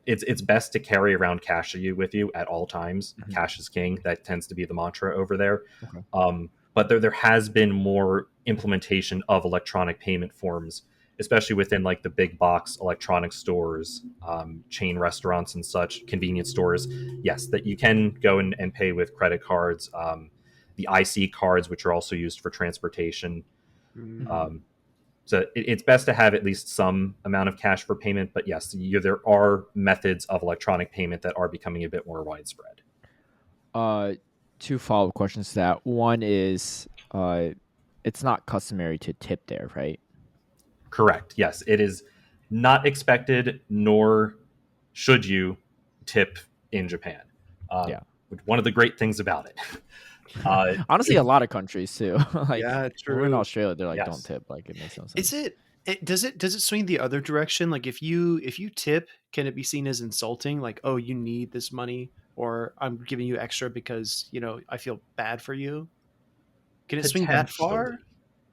it's best to carry around cash with you at all times. Mhm. Cash is king. That tends to be the mantra over there. Okay. But there has been more implementation of electronic payment forms, especially within like the big box electronic stores, chain restaurants and such, convenience stores. Yes, that you can go and pay with credit cards, the IC cards, which are also used for transportation. Mm. Um, so it's best to have at least some amount of cash for payment. But yes, there are methods of electronic payment that are becoming a bit more widespread. Uh, two follow-up questions to that. One is, it's not customary to tip there, right? Correct. Yes, it is not expected, nor should you tip in Japan. Yeah. One of the great things about it. Honestly, a lot of countries too. Like Yeah, when we're in true. Australia, they're like, "Don't Yes. tip." Like it makes no Is sense. it swing the other direction? Like if you tip, can it be seen as insulting? Like, oh, you need this money, or I'm giving you extra because I feel bad for you. Can it swing that far?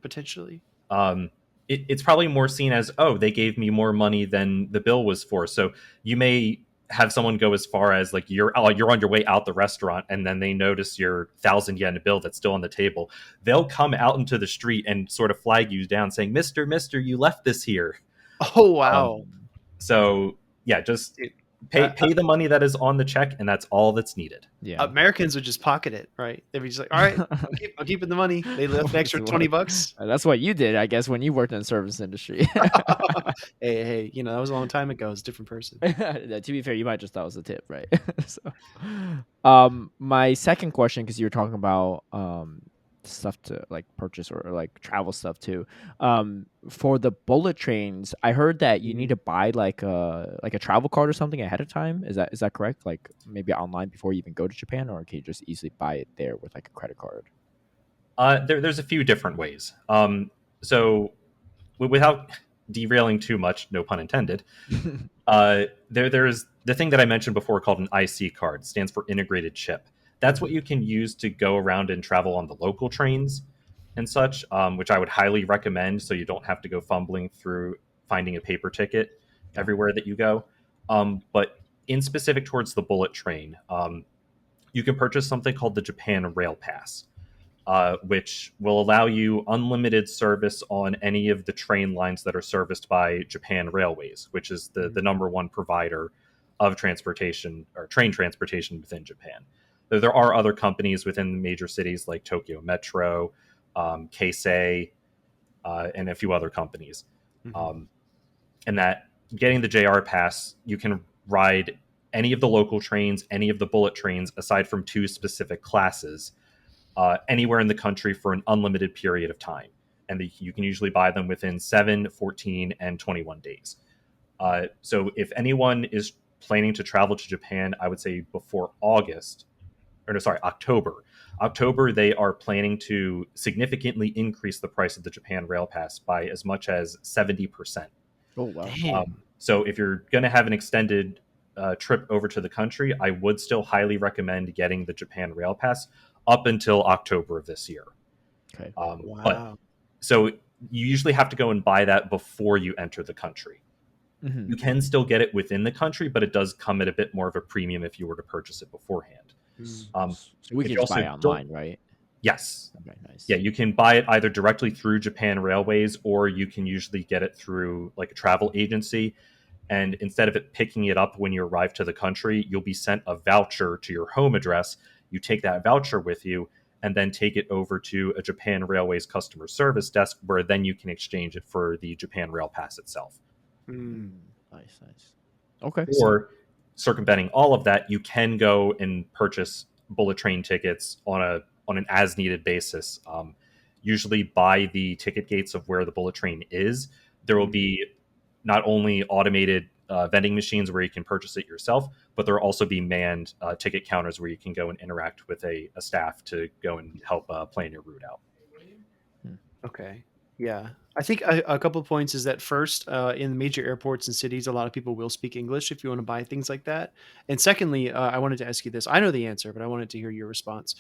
Potentially. Potentially. Um, it's probably more seen as, oh, they gave me more money than the bill was for. So you may have someone go as far as like you're on your way out the restaurant and then they notice your 1,000 yen bill that's still on the table. They'll come out into the street and sort of flag you down saying, Mister, you left this here. Oh wow. Mm, So yeah, just Dude, uh, pay the money that is on the check, and that's all that's needed. yeah. Americans would just pocket it, right? They'd be just like, all right, I'm keeping the money. They left an That's extra 20 what bucks. that's what you did, I guess, when you worked in the service industry. Hey, that was a long time ago. It's a different person. Yeah, to be fair, you might just thought it was a tip, right? So, my second question, because you were talking about stuff to like purchase or like travel stuff too. For the bullet trains, I heard that you need Mhm. to buy like a travel card or something ahead of time. Is that correct? Like maybe online before you even go to Japan, or can you just easily buy it there with like a credit card? There's a few different ways. So without derailing too much, no pun intended, there's the thing that I mentioned before called an IC card. Stands for integrated chip. That's what Mhm. you can use to go around and travel on the local trains and such, which I would highly recommend. So you don't have to go fumbling through finding a paper ticket Yeah. everywhere that you go. But in specific towards the bullet train, you can purchase something called the Japan Rail Pass, which will allow you unlimited service on any of the train lines that are serviced by Japan Railways, which is the Mhm. number one provider of transportation or train transportation within Japan. There are other companies within the major cities like Tokyo Metro, Keisei, and a few other companies. Mhm. Um, and that getting the JR pass, you can ride any of the local trains, any of the bullet trains, aside from two specific classes, anywhere in the country for an unlimited period of time. And you can usually buy them within 7, 14, and 21 days. So if anyone is planning to travel to Japan, I would say before August, or no, sorry, October. October, they are planning to significantly increase the price of the Japan Rail Pass by as much as 70%. Oh wow. Damn. So if you're going to have an extended trip over to the country, I would still highly recommend getting the Japan Rail Pass up until October of this year. Okay. But Wow. so you usually have to go and buy that before you enter the country. Hmm. You can still get it within the country, but it does come at a bit more of a premium if you were to purchase it beforehand. Mm. So we If can you just also buy it don't, online, right? yes, Okay, nice. yeah, you can buy it either directly through Japan Railways or you can usually get it through like a travel agency. And instead of it picking it up when you arrive to the country, you'll be sent a voucher to your home address. You take that voucher with you and then take it over to a Japan Railways customer service desk where then you can exchange it for the Japan Rail Pass itself. Mm. Mm, nice, nice. Okay. So Or circumventing all of that, you can go and purchase bullet train tickets on an as needed basis. Usually by the ticket gates of where the bullet train is, there will mm. be not only automated vending machines where you can purchase it yourself, but there will also be manned ticket counters where you can go and interact with a staff to go and help plan your route out. Hmm. Okay. Yeah. I think a couple of points is that first, in the major airports and cities, a lot of people will speak English if you want to buy things like that. And secondly, I wanted to ask you this. I know the answer, but I wanted to hear your response.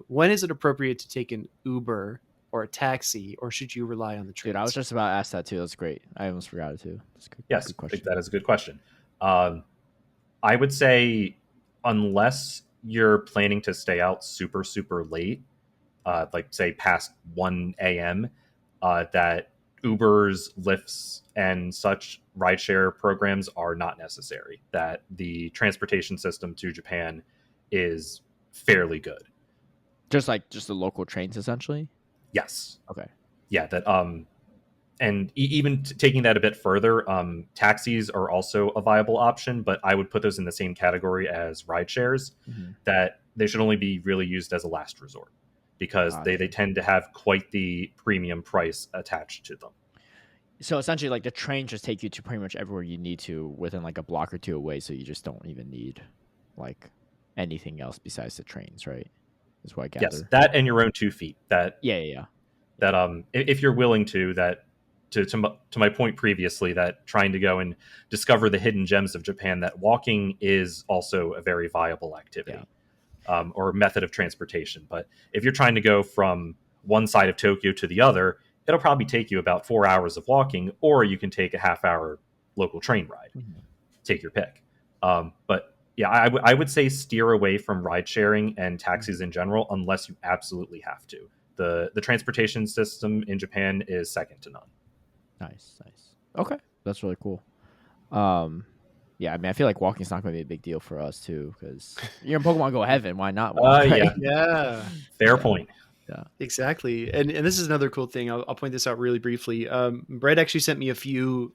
When is it appropriate to take an Uber or a taxi, or should you rely on the trains? Dude, I was just about to ask that too. That's great. I almost forgot it too. That's a Yes, good question. that is a good question. I would say, unless you're planning to stay out super, super late, like say past 1 a.m., that Ubers, Lyfts, and such rideshare programs are not necessary. That the transportation system to Japan is fairly good. Just the local trains, essentially. Yes. Okay. Yeah. That and even taking that a bit further, taxis are also a viable option, but I would put those in the same category as ride shares. Mm-hmm. That they should only be really used as a last resort, because they tend to have quite the premium price attached to them. So essentially, like the train just take you to pretty much everywhere you need to within like a block or two away. So you just don't even need like anything else besides the trains, right? Is what I gather. Yes, that and your own 2 feet. Yeah. That if you're willing to, that to my point previously, that trying to go and discover the hidden gems of Japan, that walking is also a very viable activity. Or method of transportation. But if you're trying to go from one side of Tokyo to the other, it'll probably take you about 4 hours of walking, or you can take a half-hour local train ride. Mm-hmm. Take your pick. But yeah, I would say steer away from ride sharing and taxis in general, unless you absolutely have to. The transportation system in Japan is second to none. Nice. Okay, that's really cool. Yeah, I mean, I feel like walking's not going to be a big deal for us too, because you're in Pokemon Go Heaven. Why not walk? Right? Yeah. Fair point. Yeah. Exactly. And this is another cool thing. I'll point this out really briefly. Brett actually sent me a few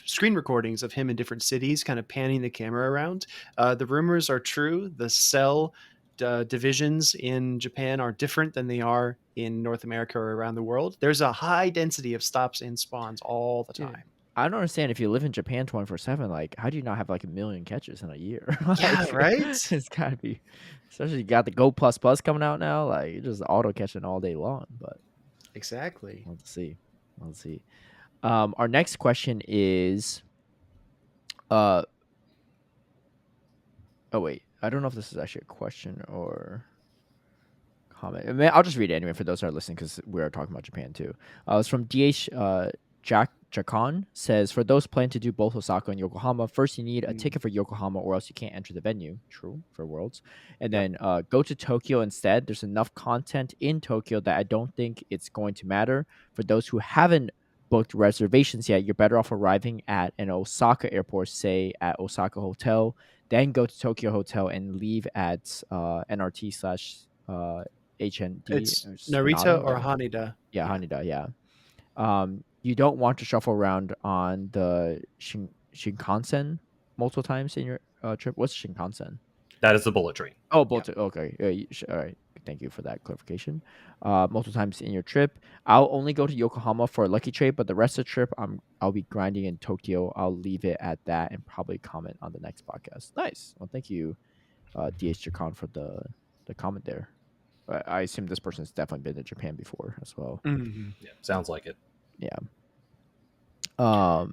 screen recordings of him in different cities, kind of panning the camera around. The rumors are true. The cell divisions in Japan are different than they are in North America or around the world. There's a high density of stops and spawns all the time. I don't understand, if you live in Japan 24/7, like how do you not have like 1,000,000 catches in a year? Yeah, Like, right? it's gotta be, especially you got the Go Plus Plus coming out now. Like you're just auto catching all day long. But Exactly. let's see. Our next question is, oh wait, I don't know if this is actually a question or comment. I mean, I'll just read it anyway for those that are listening, because we're talking about Japan too. It's from DH Jakan. Says, for those planning to do both Osaka and Yokohama, first you need a ticket for Yokohama, or else you can't enter the venue. True for Worlds. And then go to Tokyo instead. There's enough content in Tokyo that I don't think it's going to matter. For those who haven't booked reservations yet, you're better off arriving at an Osaka airport, say at Osaka Hotel, then go to Tokyo Hotel and leave at NRT slash HND. It's Narita or Nato. Haneda. Yeah, Haneda. Yeah. You don't want to shuffle around on the Shinkansen multiple times in your trip. What's Shinkansen? That is the bullet train. Oh, both. Okay. All right. Thank you for that clarification. Multiple times in your trip. I'll only go to Yokohama for a lucky trade, but the rest of the trip, I'll be grinding in Tokyo. I'll leave it at that and probably comment on the next podcast. Nice. Well, thank you, DH Jakan, for the comment there. I assume this person's definitely been to Japan before as well. Mm-hmm. Yeah, sounds like it. Yeah. But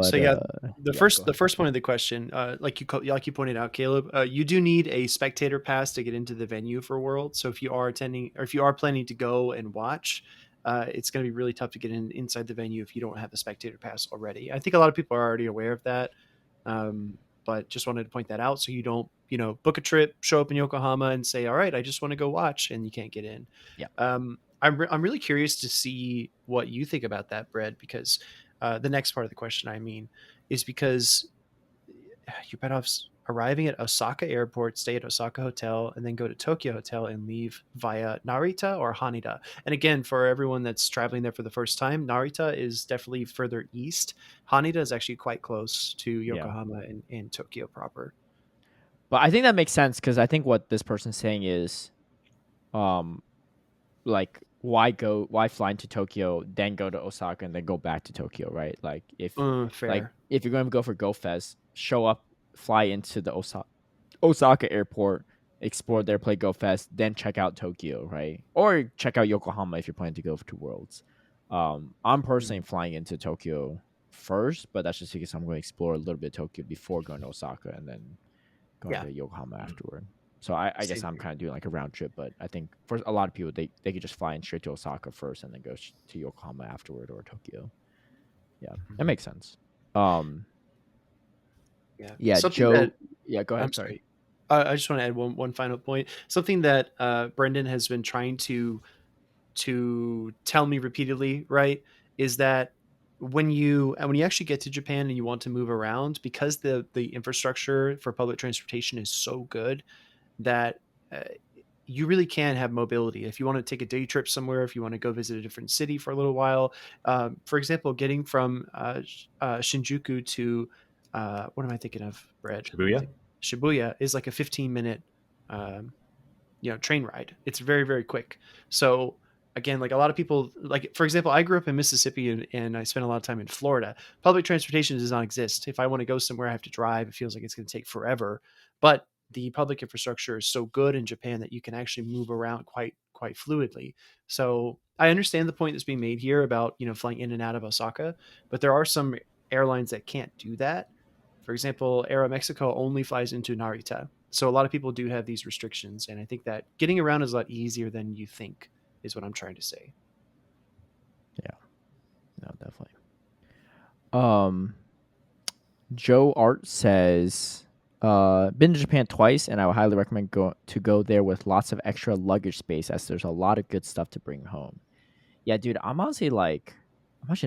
so yeah, the yeah, first point of the question, like you pointed out, Caleb, you do need a spectator pass to get into the venue for World. So if you are attending, or if you are planning to go and watch, it's going to be really tough to get inside the venue if you don't have a spectator pass already. I think a lot of people are already aware of that, but just wanted to point that out so you don't, book a trip, show up in Yokohama, and say, all right, I just want to go watch, and you can't get in. Yeah. I'm really curious to see what you think about that, Brett, because the next part of the question, I mean, is because you're better off arriving at Osaka Airport, stay at Osaka Hotel, and then go to Tokyo Hotel and leave via Narita or Haneda. And again, for everyone that's traveling there for the first time, Narita is definitely further east. Haneda is actually quite close to Yokohama and Tokyo proper. But I think that makes sense, because I think what this person's saying is, like, why fly into Tokyo, then go to Osaka, and then go back to Tokyo, right? Like if fair. If you're going to go for Go Fest, show up, fly into the Osaka airport, explore there, play Go Fest, then check out Tokyo, right? Or check out Yokohama if you're planning to go to Worlds. I'm personally flying into Tokyo first, but that's just because I'm going to explore a little bit of Tokyo before going to Osaka, and then going to Yokohama afterward. So I guess Same I'm here. kind of doing like a round trip, but I think for a lot of people, they could just fly in straight to Osaka first and then go to Yokohama afterward or Tokyo. Yeah, that Mhm. makes sense. Um, Yeah. yeah, Something Joe. that Yeah, go I'm ahead. Sorry. sorry. I just want to add one final point. Something that Brendan has been trying to tell me repeatedly, right, is that when you actually get to Japan and you want to move around, because the infrastructure for public transportation is so good that uh, you really can have mobility. If you want to take a day trip somewhere, if you want to go visit a different city for a little while, for example, getting from Shinjuku to what am I thinking of? Bread. Shibuya. Shibuya is like a 15-minute um, train ride. It's very, very quick. So again, like a lot of people, like for example, I grew up in Mississippi and I spent a lot of time in Florida. Public transportation does not exist. If I want to go somewhere, I have to drive. It feels like it's going to take forever, but the public infrastructure is so good in Japan that you can actually move around quite fluidly. So I understand the point that's being made here about flying in and out of Osaka, but there are some airlines that can't do that. For example, Aeromexico only flies into Narita. So a lot of people do have these restrictions. And I think that getting around is a lot easier than you think, is what I'm trying to say. Yeah, no, definitely. Um, Joe Art says, been to Japan twice, and I would highly recommend go there with lots of extra luggage space, as there's a lot of good stuff to bring home. Yeah, dude, I'm actually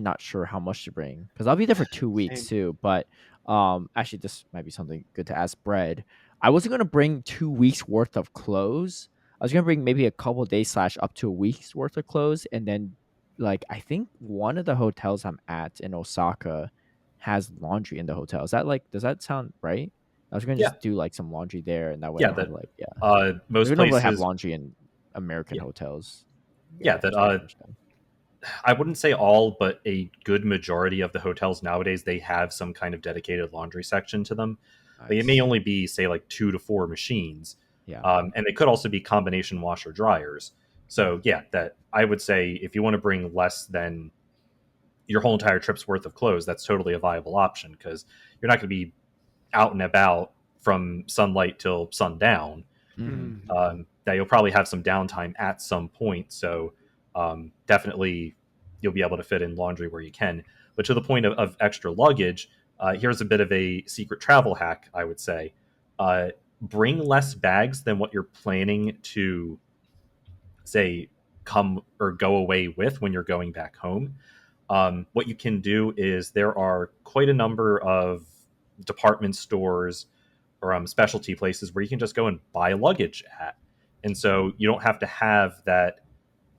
not sure how much to bring because I'll be there for 2 weeks Same. too. But actually, this might be something good to ask Bread. I wasn't gonna bring 2 weeks worth of clothes. I was gonna bring maybe a couple days slash up to a week's worth of clothes, and then like I think one of the hotels I'm at in Osaka has laundry in the hotel. Is that like does that sound right? I was gonna Yeah, just do like some laundry there, and that way I yeah. don't have That like yeah. most We don't really have places, laundry in American yeah, hotels. Yeah, yeah. That that's what I understand. I wouldn't say all, but a good majority of the hotels nowadays they have some kind of dedicated laundry section to them. Like, it may Nice. only be say like 2 to 4 machines, Yeah. and they could also be combination washer dryers. So yeah, that I would say if you want to bring less than your whole entire trip's worth of clothes, that's totally a viable option because you're not going to be out and about from sunlight till sundown. Hmm. Mhm. That you'll probably have some downtime at some point. So definitely you'll be able to fit in laundry where you can. But to the point of extra luggage, here's a bit of a secret travel hack, I would say. Uh, bring less bags than what you're planning to, say, come or go away with when you're going back home. What you can do is there are quite a number of department stores or specialty places where you can just go and buy luggage at. And so you don't have to have that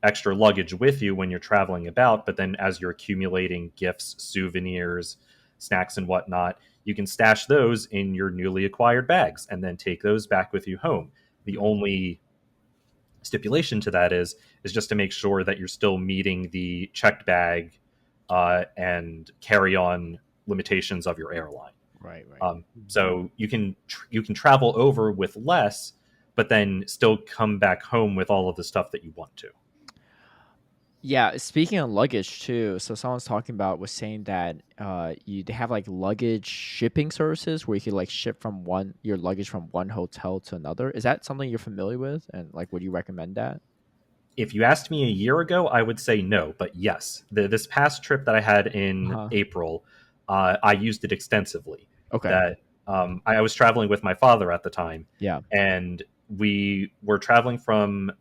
extra luggage with you when you're traveling about. But then as you're accumulating gifts, souvenirs, snacks, and whatnot, you can stash those in your newly acquired bags and then take those back with you home. The only stipulation to that is just to make sure that you're still meeting the checked bag and carry on limitations of your airline. Right, right. So you can travel over with less, but then still come back home with all of the stuff that you want to. Yeah, speaking of luggage too, so someone's talking about was saying that they have like luggage shipping services where you can like ship from your luggage from one hotel to another. Is that something you're familiar with? And like would you recommend that? If you asked me a year ago, I would say no, but yes, this past trip that I had in Uh-huh. April, I used it extensively. Okay. That I was traveling with my father at the time, Yeah. and we were traveling from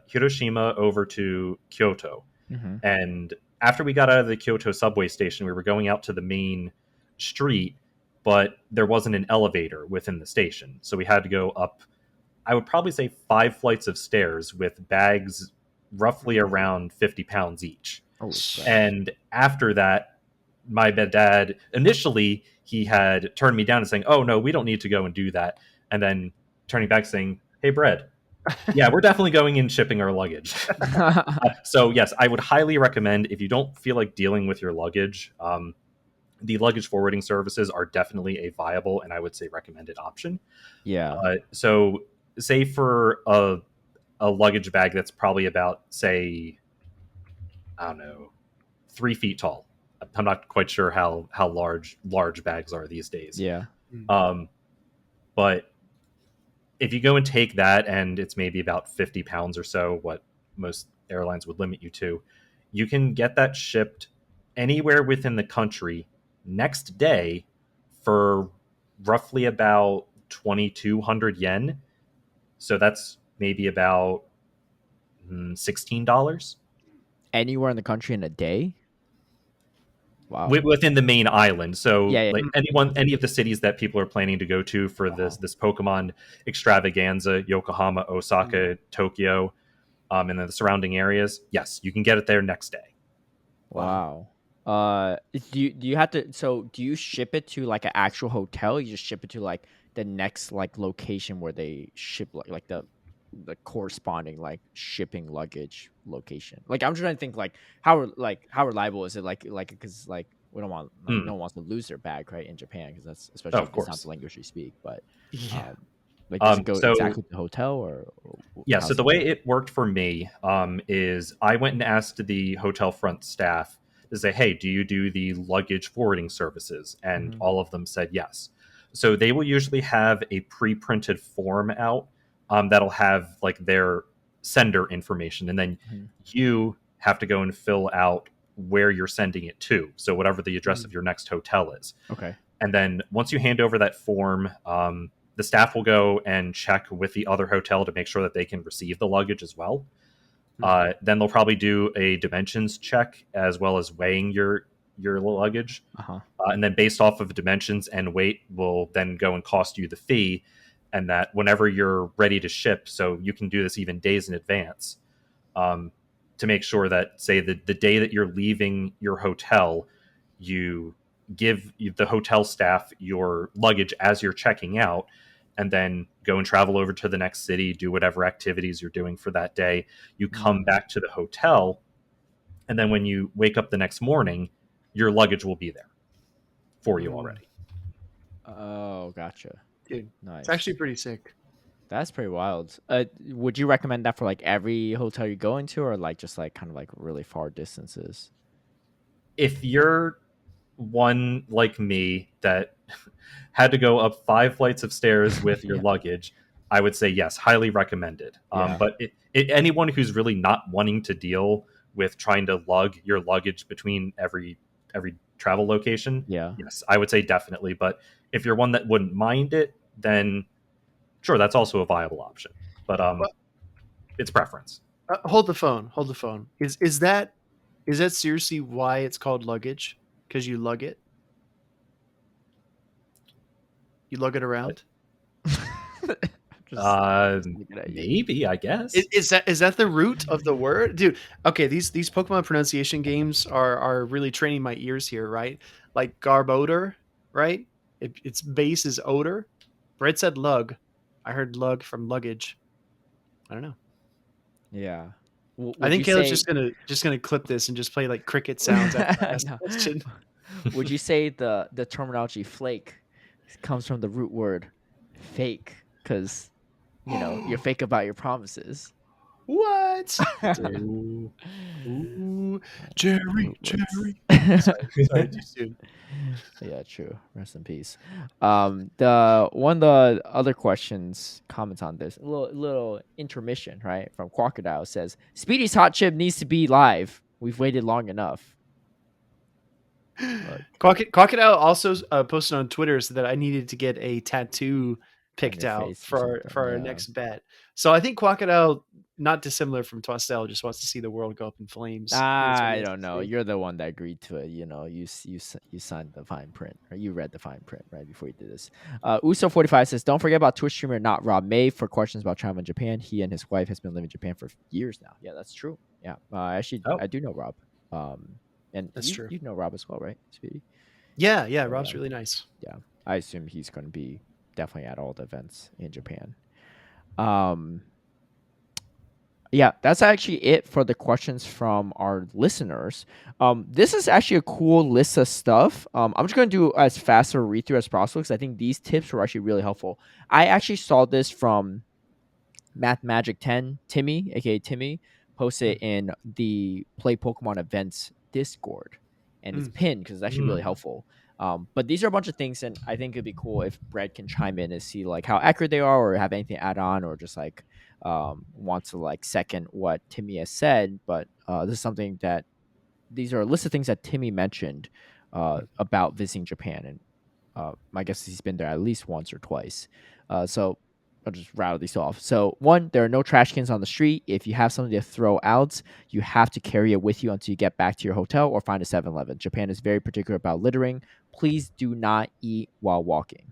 Hiroshima over to Kyoto. Mm-hmm. And after we got out of the Kyoto subway station, we were going out to the main street, but there wasn't an elevator within the station. So we had to go up, I would probably say 5 flights of stairs with bags roughly around 50 pounds each. Holy crap. And after that, my dad, initially, he had turned me down and saying, "Oh, no, we don't need to go and do that." And then turning back saying, "Hey, Bread, yeah, we're definitely going and shipping our luggage." So yes, I would highly recommend if you don't feel like dealing with your luggage, the luggage forwarding services are definitely a viable and I would say recommended option. Yeah. So say for a luggage bag that's probably about say I don't know 3 feet tall. I'm not quite sure how large bags are these days. Yeah. Um, but if you go and take that, and it's maybe about 50 pounds or so, what most airlines would limit you to, you can get that shipped anywhere within the country next day for roughly about 2,200 yen. So that's maybe about $16 Anywhere in the country in a day? Wow. within the main island. So Yeah. like any of the cities that people are planning to go to for Wow. this Pokemon extravaganza, Yokohama, Osaka, Tokyo, and then the surrounding areas, yes, you can get it there next day. Wow. Do you have to? So do you ship it to like an actual hotel? You just ship it to like the next like location where they ship like the corresponding like shipping luggage location. Like I'm trying to think like how reliable is it? Like because like we don't want like no Hmm. one wants to lose their bag right in Japan because that's Oh, especially of if it's not course. the language you speak. But Yeah. like does it go So exactly to the hotel or yeah, so how's the it way go? it worked for me is I went and asked the hotel front staff to say, hey, do you do the luggage forwarding services? And Mhm. all of them said yes. So they will usually have a pre-printed form out that'll have like their sender information, and then Mhm. you have to go and fill out where you're sending it to. So whatever the address of your next hotel is. Okay. And then once you hand over that form, the staff will go and check with the other hotel to make sure that they can receive the luggage as well. Then they'll probably do a dimensions check as well as weighing your luggage. Uh-huh. And then based off of dimensions and weight will then go and cost you the fee. And that whenever you're ready to ship, so you can do this even days in advance, to make sure that, say, the day that you're leaving your hotel, you give the hotel staff your luggage as you're checking out, and then go and travel over to the next city, do whatever activities you're doing for that day. You come Mm. back to the hotel, and then when you wake up the next morning, your luggage will be there for you Mm. already. Oh, gotcha. Dude, it's Nice. actually pretty sick. That's pretty wild. Would you recommend that for like every hotel you go into, or like just like kind of like really far distances? If you're one like me that had to go up 5 flights of stairs with your Yeah. luggage, I would say yes, highly recommended. Yeah. But anyone who's really not wanting to deal with trying to lug your luggage between every travel location, Yeah. yes, I would say definitely. But if you're one that wouldn't mind it, then sure, that's also a viable option. But Well, it's preference. hold the phone. Hold the phone. Is that seriously why it's called luggage? Because you lug it. You lug it around. Uh, Just looking at you. Maybe, I guess. Is that the root of the word, dude? Okay, these Pokemon pronunciation games are really training my ears here, right? Like Garbodor, right? Its base is odor. Brett said lug. I heard lug from luggage. I don't know. Yeah. I Would think you Caleb's say? just gonna clip this and just play like cricket sounds after I ask the No. question. Would you say the terminology flake comes from the root word fake? Because you're fake about your promises. What? Ooh. Ooh, The Jerry, root words. Jerry. Sorry, too soon. Yeah, true. Rest in peace. The one of the other questions comments on this little intermission, right? From Crocodile says, "Speedy's hot chip needs to be live. We've waited long enough." Look Crocodile also posted on Twitter so that I needed to get a tattoo on picked your out face or for something. our Yeah. next bet. So I think Crocodile, not dissimilar from Twastel, just wants to see the world go up in flames. I think that's what he I wants don't to know. see. You're the one that agreed to it. You signed the fine print, or you read the fine print right before you did this. Uso45 says, "Don't forget about Twitch streamer not Rob May for questions about travel in Japan. He and his wife has been living in Japan for years now." Yeah, that's true. Yeah, actually, Oh, I do know Rob. And That's you true. you know Rob as well, right, Speedy? Yeah, So, Rob's yeah, really nice. yeah. I assume he's going to be definitely at all the events in Japan. Um, yeah, that's actually it for the questions from our listeners. This is actually a cool list of stuff. I'm just going to do as fast a read through as possible because I think these tips were actually really helpful. I actually saw this from Math Magic 10, Timmy, aka Timmy, posted in the Play Pokemon Events Discord, and it's Mm. pinned because it's actually really hmm. helpful. But these are a bunch of things, and I think it'd be cool if Brett can chime in and see like how accurate they are, or have anything to add on, or just like want to like second what Timmy has said. But this is something that these are a list of things that Timmy mentioned about visiting Japan, and my guess is he's been there at least once or twice. So I'll just rattle these off. So one, there are no trash cans on the street. If you have something to throw out, you have to carry it with you until you get back to your hotel or find a 7-Eleven. Japan is very particular about littering. Please do not eat while walking.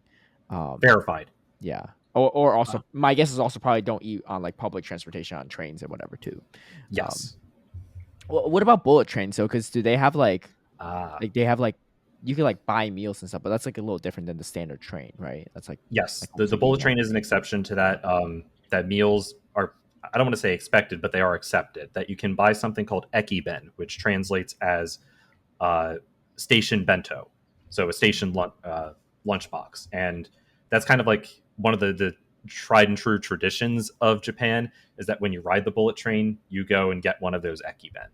Verified. Yeah. Or also, my guess is also probably don't eat on like public transportation, on trains and whatever too. Yes. What about bullet trains though? Because do they have like they have like you can like buy meals and stuff, but that's like a little different than the standard train, right? That's like Yes, like the bullet train is an exception to that. That meals are, I don't want to say expected, but they are accepted. That you can buy something called Ekiben, which translates as station bento, so a station lunchbox, and that's kind of like one of the tried and true traditions of Japan is that when you ride the bullet train, you go and get one of those Ekiben.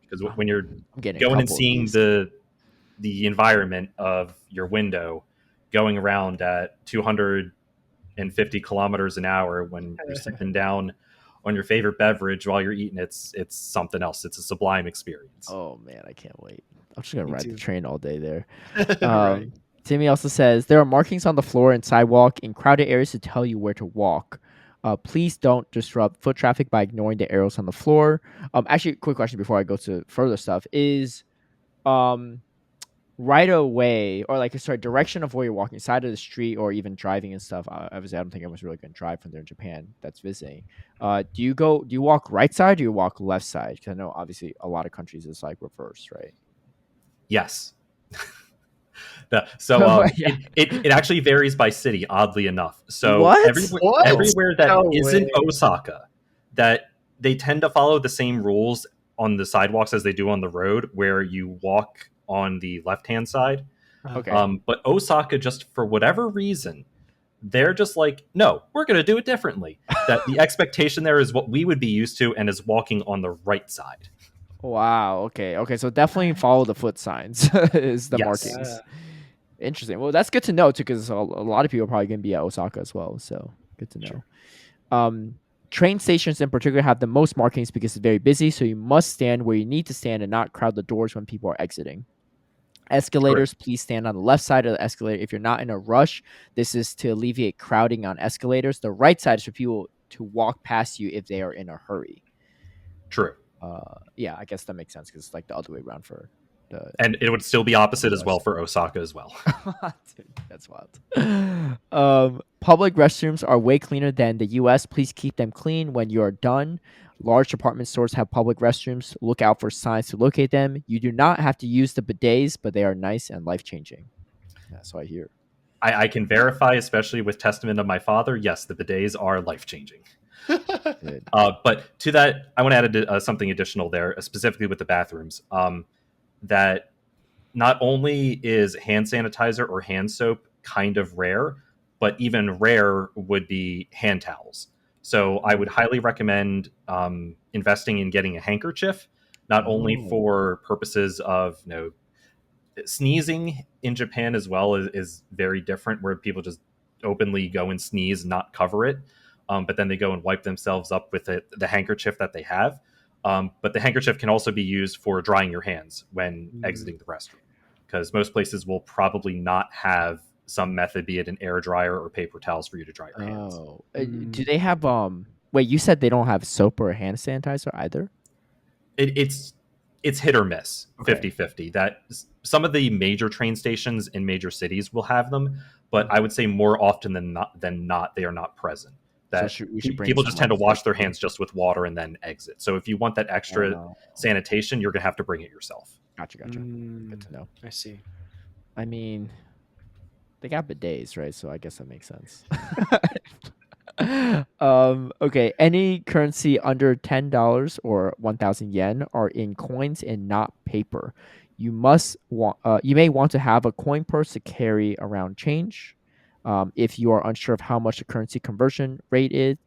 Because when you're going and seeing the environment of your window going around at 250 kilometers an hour when you're sitting down on your favorite beverage while you're eating, it's something else. It's a sublime experience. Oh man, I can't wait. I'm just gonna ride too. the train all day there. Right. Timmy also says there are markings on the floor and sidewalk in crowded areas to tell you where to walk. Please don't disrupt foot traffic by ignoring the arrows on the floor. Actually, quick question before I go to further stuff is, right away, or like sorry, direction of where you're walking, side of the street, or even driving and stuff. Obviously, I don't think anyone's really going to drive from there in Japan that's visiting. Do you walk right side, or do you walk left side? Because I know obviously a lot of countries it's like reverse, right? Yes. So Yeah. it actually varies by city, oddly enough. So What? everywhere that No isn't way. Osaka, that they tend to follow the same rules on the sidewalks as they do on the road, where you walk on the left-hand side. Okay. But Osaka, just for whatever reason, they're just like, no, we're going to do it differently. That the expectation there is what we would be used to, and is walking on the right side. Wow. Okay. So definitely follow the foot signs is the Yes. markings. Interesting. Well, that's good to know too, because a lot of people are probably going to be at Osaka as well. So good to know. Sure. Train stations in particular have the most markings because it's very busy. So you must stand where you need to stand and not crowd the doors when people are exiting. Escalators, please stand on the left side of the escalator if you're not in a rush. This is to alleviate crowding on escalators. The right side is for people to walk past you if they are in a hurry. True. Yeah, I guess that makes sense because it's like the other way around for the. And it would still be opposite as well for Osaka as well. Dude, that's wild. Public restrooms are way cleaner than the U.S. Please keep them clean when you are done. Large department stores have public restrooms. Look out for signs to locate them. You do not have to use the bidets, but they are nice and life-changing. That's what I hear. I can verify, especially with testament of my father, yes, the bidets are life-changing. But to that, I want to add something additional there, specifically with the bathrooms. That not only is hand sanitizer or hand soap kind of rare, but even rare would be hand towels. So I would highly recommend investing in getting a handkerchief, not only for purposes of sneezing in Japan as well is very different, where people just openly go and sneeze, not cover it, but then they go and wipe themselves up with the handkerchief that they have. But the handkerchief can also be used for drying your hands when exiting the restroom, because most places will probably not have some method, be it an air dryer or paper towels, for you to dry your hands. Do they have wait, you said they don't have soap or hand sanitizer either? It's hit or miss, 50-50. That some of the major train stations in major cities will have them, but I would say more often than not they are not present. That we should bring people some, just tend to like, wash their hands just with water and then exit. So if you want that extra sanitation, you're gonna have to bring it yourself. Gotcha. Good to know. I see. I mean, they got bidets, right? So I guess that makes sense. Okay. Any currency under $10 or 1,000 yen are in coins and not paper. You may want to have a coin purse to carry around change. If you are unsure of how much the currency conversion rate is,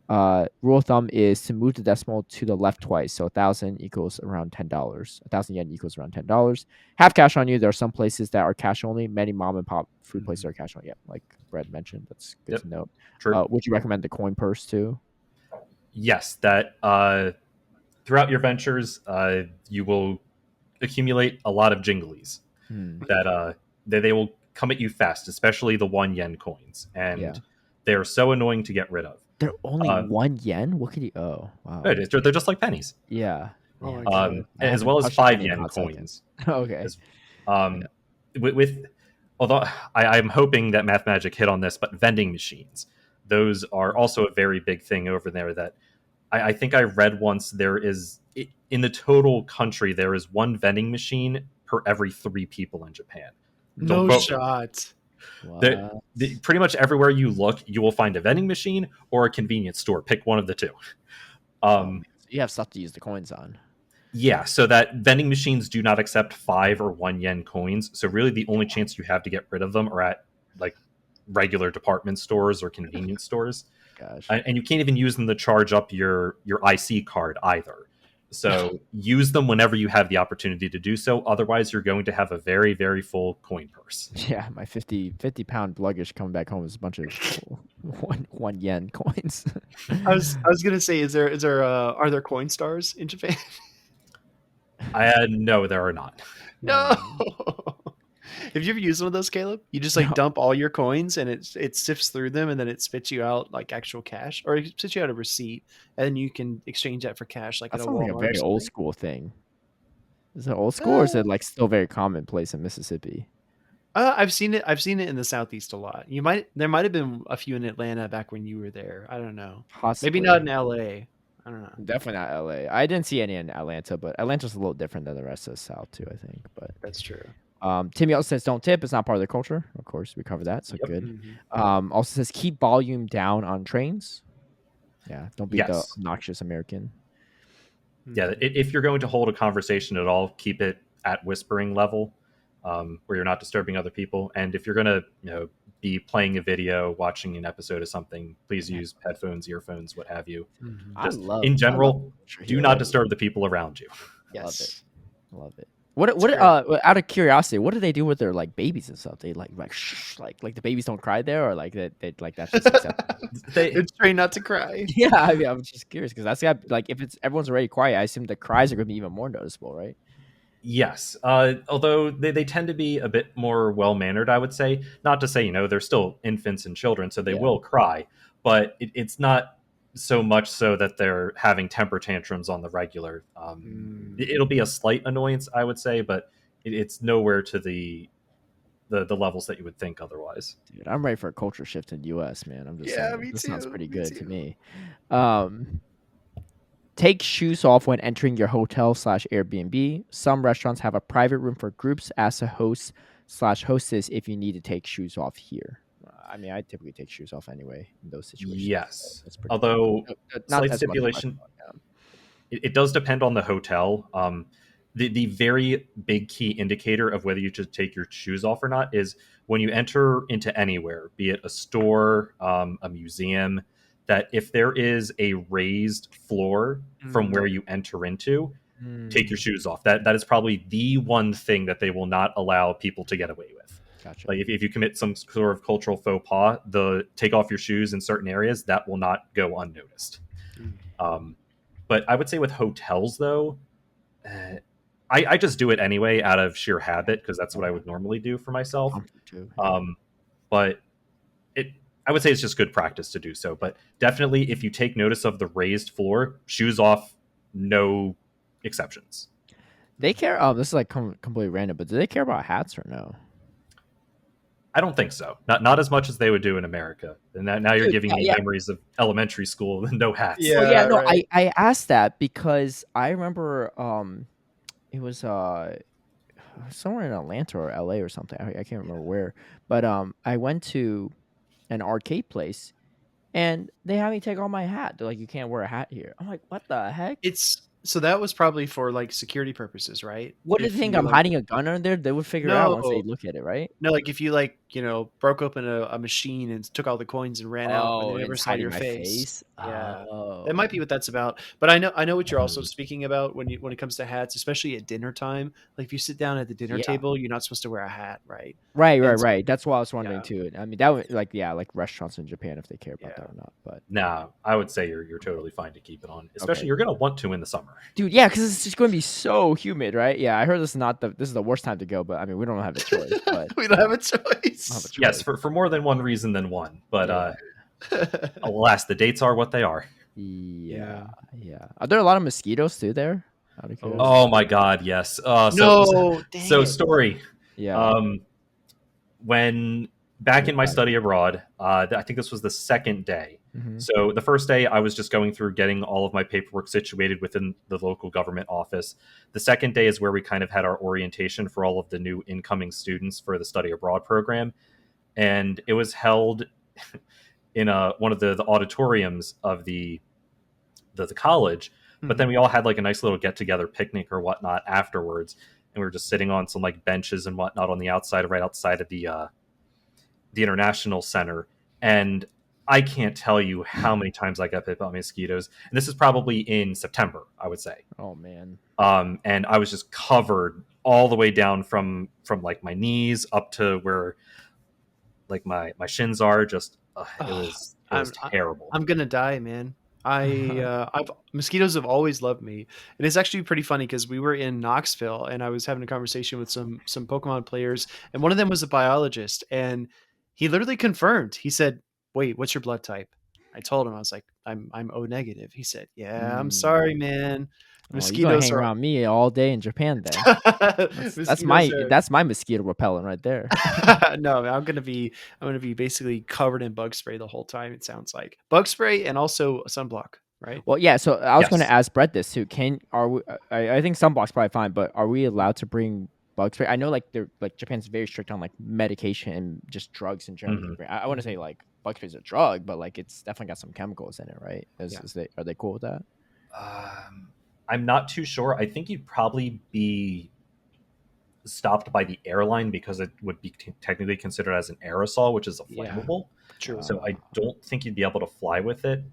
Rule of thumb is to move the decimal to the left twice. So 1,000 equals around $10. 1,000 yen equals around $10. Have cash on you. There are some places that are cash only. Many mom and pop food places are cash only. Yeah, like Brett mentioned. That's good Yep. to note. True. Would you recommend the coin purse too? Yes, that throughout your ventures, you will accumulate a lot of jinglies that they will come at you fast, especially the 1 yen coins, and Yeah. they're so annoying to get rid of. They're only Um, 1 yen. What could you? Oh wow. they're just like pennies, Yeah. Oh Man, my God. I as haven't well as touched a penny in a 5 yen hot second. coins. Okay. As, um, with although I'm hoping that Math Magic hit on this, but vending machines, those are also a very big thing over there. That I think I read once there is in the total country there is one vending machine per every 3 people in Japan. No But shot. What? pretty much everywhere you look, you will find a vending machine or a convenience store. Pick one of the two. Oh, man. So you have stuff to use the coins on. Yeah, so that vending machines do not accept 5 or 1 yen coins. So really, the only chance you have to get rid of them are at like regular department stores or convenience stores, Gosh. and you can't even use them to charge up your IC card either. So use them whenever you have the opportunity to do so. Otherwise, you're going to have a very, very full coin purse. Yeah, my 50-pound luggage coming back home is a bunch of 1 yen coins. I was gonna say, is there are there coin stars in Japan? No, there are not. No. Have you ever used one of those, Caleb? You just like No. dump all your coins and it sifts through them and then it spits you out like actual cash, or it spits you out a receipt and then you can exchange that for cash like That at a sounds like a Walmart or very old something. school thing. Is it old school or is it like still very commonplace in Mississippi? I've seen it. I've seen it in the Southeast a lot. There might have been a few in Atlanta back when you were there. I don't know. Maybe Possibly. not in LA. I don't know. Definitely not LA. I didn't see any in Atlanta, but Atlanta's a little different than the rest of the South too, I think. But That's true. Timmy also says don't tip. It's not part of their culture. Of course, we covered that, so Yep. good. Mhm. Also says keep volume down on trains. Yeah, don't be the Yes. obnoxious American. Yeah, if you're going to hold a conversation at all, keep it at whispering level, where you're not disturbing other people. And if you're going to, be playing a video, watching an episode of something, please use headphones, earphones, what have you. Mhm. I Just love in I general, love culture do here. not disturb the people around you. Yes. I love it. What It's great. out of curiosity, what do they do with their like babies and stuff? They like shh, like the babies don't cry there, or like they like that's just accepted. They, It's trained not to cry. Yeah, I mean, I'm just curious because that's got like if it's everyone's already quiet, I assume the cries are gonna be even more noticeable, right? yes, although they tend to be a bit more well mannered, I would say. Not to say they're still infants and children, so they Yeah. will cry, but it's not so much so that they're having temper tantrums on the regular. It'll be a slight annoyance, I would say, but it's nowhere to the levels that you would think otherwise. Dude, I'm ready for a culture shift in the U.S., man. I'm just Yeah, saying, me this sounds too. pretty Me good to too. me. Take shoes off when entering your hotel/Airbnb. Some restaurants have a private room for groups. Ask the host/hostess if you need to take shoes off here. I mean, I typically take shoes off anyway in those situations. So Yes, that's pretty good. although Not slight as much. stipulation, it does depend on the hotel. The very big key indicator of whether you should take your shoes off or not is when you enter into anywhere, be it a store, a museum, that if there is a raised floor from where you enter into, take your shoes off. That is probably the one thing that they will not allow people to get away with. Gotcha. Like if you commit some sort of cultural faux pas, the take off your shoes in certain areas, that will not go unnoticed. But I would say with hotels though, I just do it anyway out of sheer habit because that's what I would normally do for myself. Comfort too. But I would say it's just good practice to do so. But definitely, if you take notice of the raised floor, shoes off, no exceptions. They care. This is like completely random, but do they care about hats or no? I don't think so. Not as much as they would do in America. And now you're Dude, giving me yeah. memories of elementary school and no hats. Yeah. Well, yeah, no, right. I asked that because I remember it was somewhere in Atlanta or LA or something. I can't remember where, but I went to an arcade place and they had me take off my hat. They're like, you can't wear a hat here. I'm like, what the heck? So that was probably for like security purposes, right? What do you If think? you I'm like hiding a gun under there? They would figure it out once they no, look at it, right? no, like if you like broke open a machine and took all the coins and ran out when Oh, they and never it's saw hiding your my face. face. Yeah. Oh, That might be what that's about. But I know what you're also Mhm. speaking about when it comes to hats, especially at dinner time. Like if you sit down at the dinner yeah. table, you're not supposed to wear a hat, right? Right, right, And so, right. That's what I was wondering yeah, too. I mean, that would like like restaurants in Japan if they care about that yeah. or not. But Nah, I would say you're totally fine to keep it on. Especially okay, you're gonna want to in the summer. dude. Yeah, because it's just going to be so humid, right? Yeah, I heard this is the worst time to go. But I mean, we don't have a choice. But We don't have a don't have a choice. Yes, choice. for more than one reason than one. But Yeah, alas, the dates are what they are. yeah, Yeah. yeah. Are there a lot of mosquitoes too there? Out of Oh Oh curiosity. my God, yes. no, dang So it. story. Yeah. Um, when back in my study abroad, I think this was the second day. Mm-hmm. So the first day, I was just going through getting all of my paperwork situated within the local government office. The second day is where we kind of had our orientation for all of the new incoming students for the study abroad program, and it was held in one of the auditoriums of the college. But then Mhm. we all had like a nice little get together picnic or whatnot afterwards, and we were just sitting on some like benches and whatnot on the outside, right outside of the international center. And I can't tell you how many times I got bit by mosquitoes. And this is probably in September, I would say. Oh man. And I was just covered all the way down from like my knees up to where like my shins are. Just Ugh, it was terrible. I'm gonna die, man. I've mosquitoes have always loved me, and it's actually pretty funny because we were in Knoxville and I was having a conversation with some Pokemon players, and one of them was a biologist, and he literally confirmed. He said, "Wait, what's your blood type?" I told him I was like, "I'm O negative." He said, "Yeah, I'm sorry, Mm. man. Oh, you're gonna Mosquitoes hang are around me all day in Japan then. That's mosquitoes my are." that's my mosquito repellent right there. No, I'm gonna be basically covered in bug spray the whole time. It sounds like bug spray and also sunblock, right? Well, yeah. So I was going to Yes. ask Brett this too. Can are we? I think sunblock's probably fine, but are we allowed to bring bug spray? I know like they're like Japan's very strict on like medication and just drugs in general. You can Mhm. bring. I want to say Mhm. like bug spray's a drug, but like it's definitely got some chemicals in it, right? Yeah. Are they cool with that? Um, I'm not too sure. I think you'd probably be stopped by the airline because it would be technically considered as an aerosol, which is a Yeah. flammable. True. So I Uh, don't think you'd be able to fly with it.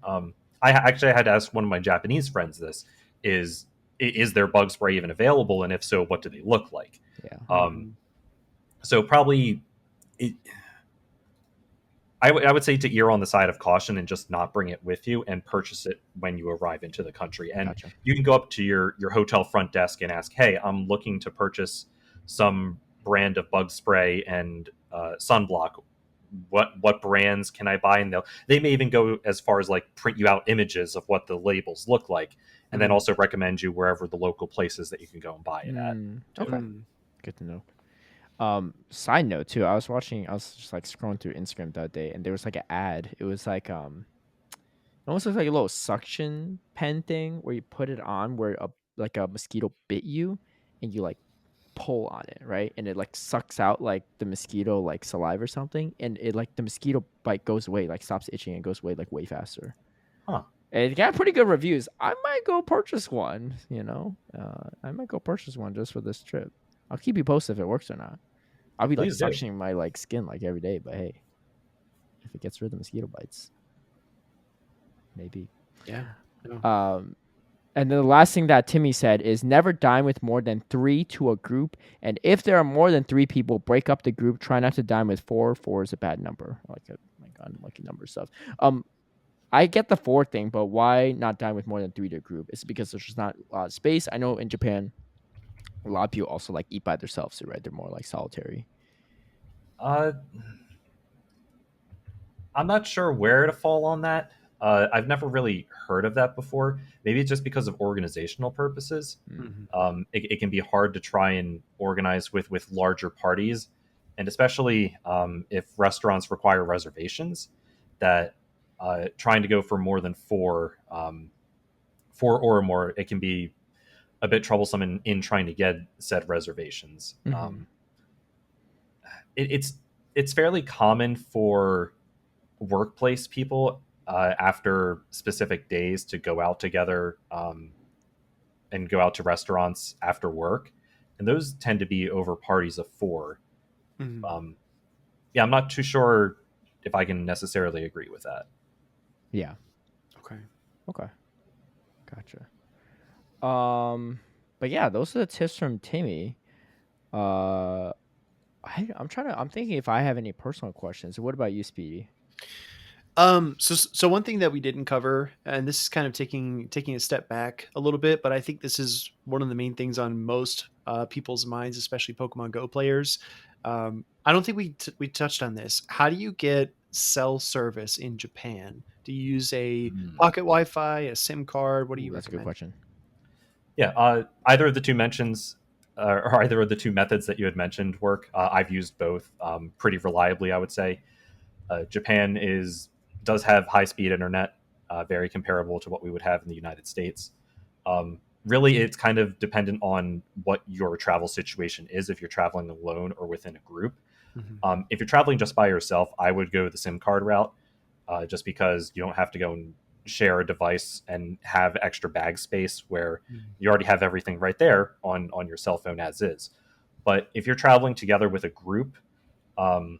I had to ask one of my Japanese friends this: is is there bug spray even available, and if so, what do they look like? yeah. Um, Mhm. so probably it, I would say to err on the side of caution and just not bring it with you and purchase it when you arrive into the country. And Gotcha. you can go up to your hotel front desk and ask, "Hey, I'm looking to purchase some brand of bug spray and sunblock. What brands can I buy?" And they may even go as far as like print you out images of what the labels look like, and then Mhm. also recommend you wherever the local places that you can go and buy it at too. Okay. Mm. Good to know. Side note too, I was just like scrolling through Instagram that day, and there was like an ad. It was like it almost looks like a little suction pen thing where you put it on where a mosquito bit you, and you like pull on it, right? And it like sucks out like the mosquito like saliva or something, and it like the mosquito bite goes away, like stops itching and goes away like way faster. Huh? And it got pretty good reviews. I might go purchase one, you know. I might go purchase one just for this trip. I'll keep you posted if it works or not. I'll be like Please do. suctioning my like skin like every day, but hey, if it gets rid of the mosquito bites, maybe. Yeah. No. Um, and then the last thing that Timmy said is never dine with more than 3 to a group, and if there are more than 3 people, break up the group. Try not to dine with 4. 4 is a bad number, like unlucky number stuff. I get the 4 thing, but why not dine with more than 3 to a group? It's because there's just not a lot of space. I know in Japan, a lot of people also like eat by themselves, too, right? They're more like solitary. Uh, I'm not sure where to fall on that. I've never really heard of that before. Maybe it's just because of organizational purposes. Mm. Mhm. It can be hard to try and organize with larger parties, and especially if restaurants require reservations. That trying to go for more than four or more, it can be a bit troublesome in trying to get said reservations. Mhm. It's fairly common for workplace people after specific days to go out together and go out to restaurants after work, and those tend to be over parties of 4. Mhm. Um, yeah, I'm not too sure if I can necessarily agree with that. Yeah. Okay. Okay. Gotcha. But yeah, those are the tips from Timmy. Uh, I'm thinking if I have any personal questions. What about you, Speedy? So one thing that we didn't cover, and this is kind of taking a step back a little bit, but I think this is one of the main things on most people's minds, especially Pokemon Go players. I don't think we touched on this. How do you get cell service in Japan? Do you use a pocket Wi-Fi, a SIM card? What do Ooh, you that's a good recommend? question. Yeah, either of the two mentions, or either of the two methods that you had mentioned work. I've used both pretty reliably, I would say. Japan does have high speed internet, very comparable to what we would have in the United States. Really, it's kind of dependent on what your travel situation is. If you're traveling alone or within a group, Mhm. if you're traveling just by yourself, I would go the SIM card route, just because you don't have to go and share a device and have extra bag space where Mhm. you already have everything right there on your cell phone as is. But if you're traveling together with a group, um,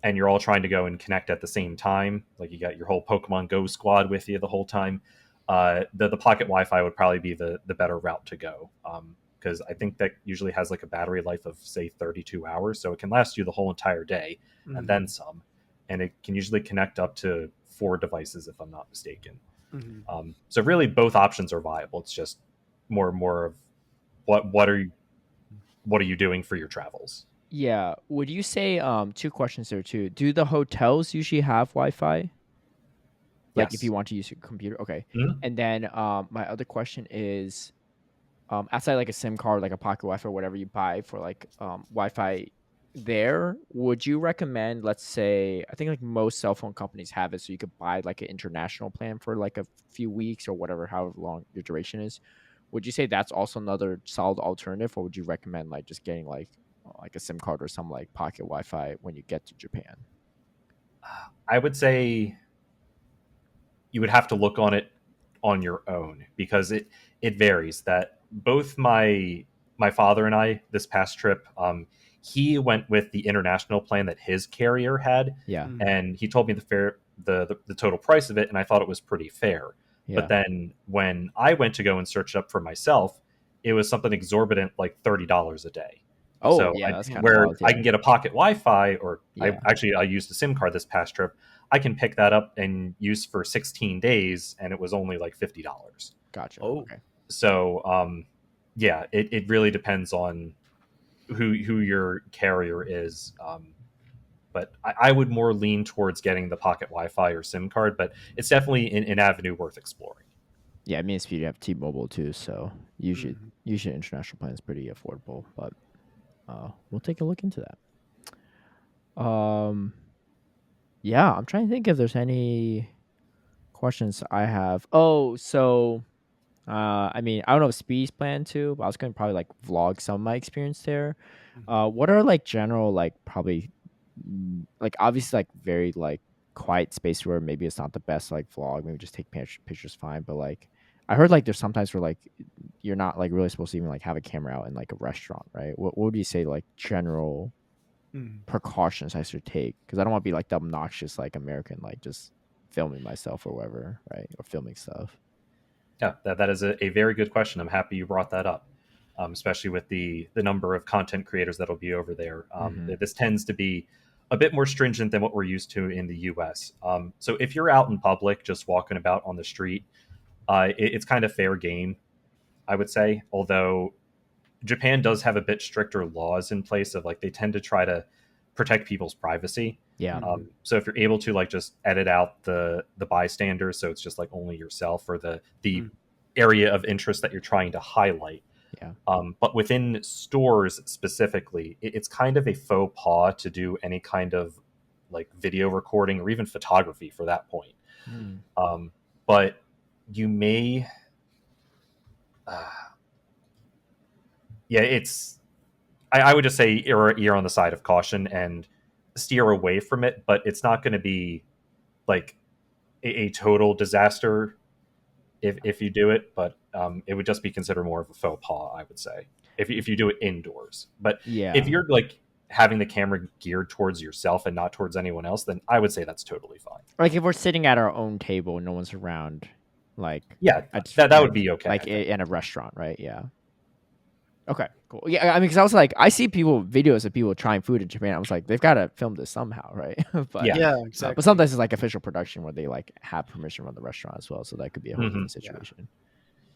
and you're all trying to go and connect at the same time, like you got your whole Pokemon Go squad with you the whole time, the pocket Wi-Fi would probably be the better route to go, because I think that usually has like a battery life of say 32 hours, so it can last you the whole entire day and then Mhm. some, and it can usually connect up to 4 devices if I'm not mistaken. Mhm. So really, both options are viable. It's just more of what are you doing for your travels? Yeah. Would you say two questions there too? Do the hotels usually have Wi-Fi? Like if you Yes. want to use your computer? Okay. Mhm. And then my other question is outside like a SIM card, like a pocket Wi-Fi, whatever you buy for like Wi-Fi there, would you recommend, let's say, I think like most cell phone companies have it, so you could buy like an international plan for like a few weeks or whatever, however long your duration is. Would you say that's also another solid alternative, or would you recommend like just getting like a SIM card or some like pocket Wi-Fi when you get to Japan? I would say you would have to look on it on your own, because it varies. That both my father and I this past trip, he went with the international plan that his carrier had, Yeah, Mhm. and he told me the total price of it, and I thought it was pretty fair. But yeah. then when I went to go and search it up for myself, it was something exorbitant, like $30 a day. Oh So yeah, that's kind of where wild. I Yeah, can get a pocket Wi-Fi, or yeah. I used a SIM card this past trip. I can pick that up and use for 16 days, and it was only like $50. Gotcha. Oh. Okay. So yeah, it really depends on who your carrier is. But I would more lean towards getting the pocket Wi-Fi or SIM card, but it's definitely an avenue worth exploring. Yeah, me and Speedy have T-Mobile too, so Mhm. usually international plan is pretty affordable, but we'll take a look into that. Yeah, I'm trying to think if there's any questions I have. Oh, so I mean, I don't know if Speedy's plan too, but I was gonna probably like vlog some of my experience there. Mhm. What are like general like probably like obviously like very like quiet space where maybe it's not the best like vlog, maybe just take pictures fine, but like I heard like there's sometimes where like you're not like really supposed to even like have a camera out in like a restaurant, right? What would you say like general Mhm. precautions I should take? Because I don't want to be like the obnoxious like American like just filming myself or whatever, right? Or filming stuff. Yeah, that is a very good question. I'm happy you brought that up, especially with the number of content creators that'll be over there. Mm-hmm. This tends to be a bit more stringent than what we're used to in the U.S. So if you're out in public, just walking about on the street, it's kind of fair game, I would say. Although Japan does have a bit stricter laws in place, of like they tend to try to protect people's privacy. Yeah. Mhm. So if you're able to like just edit out the bystanders, so it's just like only yourself or the Mhm. area of interest that you're trying to highlight. Yeah. But within stores specifically, it's kind of a faux pas to do any kind of like video recording or even photography for that point. Mm. But you may, uh, yeah, I would just say err on the side of caution and steer away from it. But it's not going to be like a total disaster if you do it, but it would just be considered more of a faux pas, I would say, if you do it indoors. But if Yeah. you're like having the camera geared towards yourself and not towards anyone else, then I would say that's totally fine. Like if we're sitting at our own table, no one's around, like Yeah, it's that would be okay. like in a restaurant, right? Yeah. Okay, cool. Yeah, I mean, because I was like, I see videos of people trying food in Japan. I was like, they've got to film this somehow, right? But Yeah. Yeah, but exactly. sometimes it's like official production where they like have permission from the restaurant as well, so that could be a whole different Mhm. situation.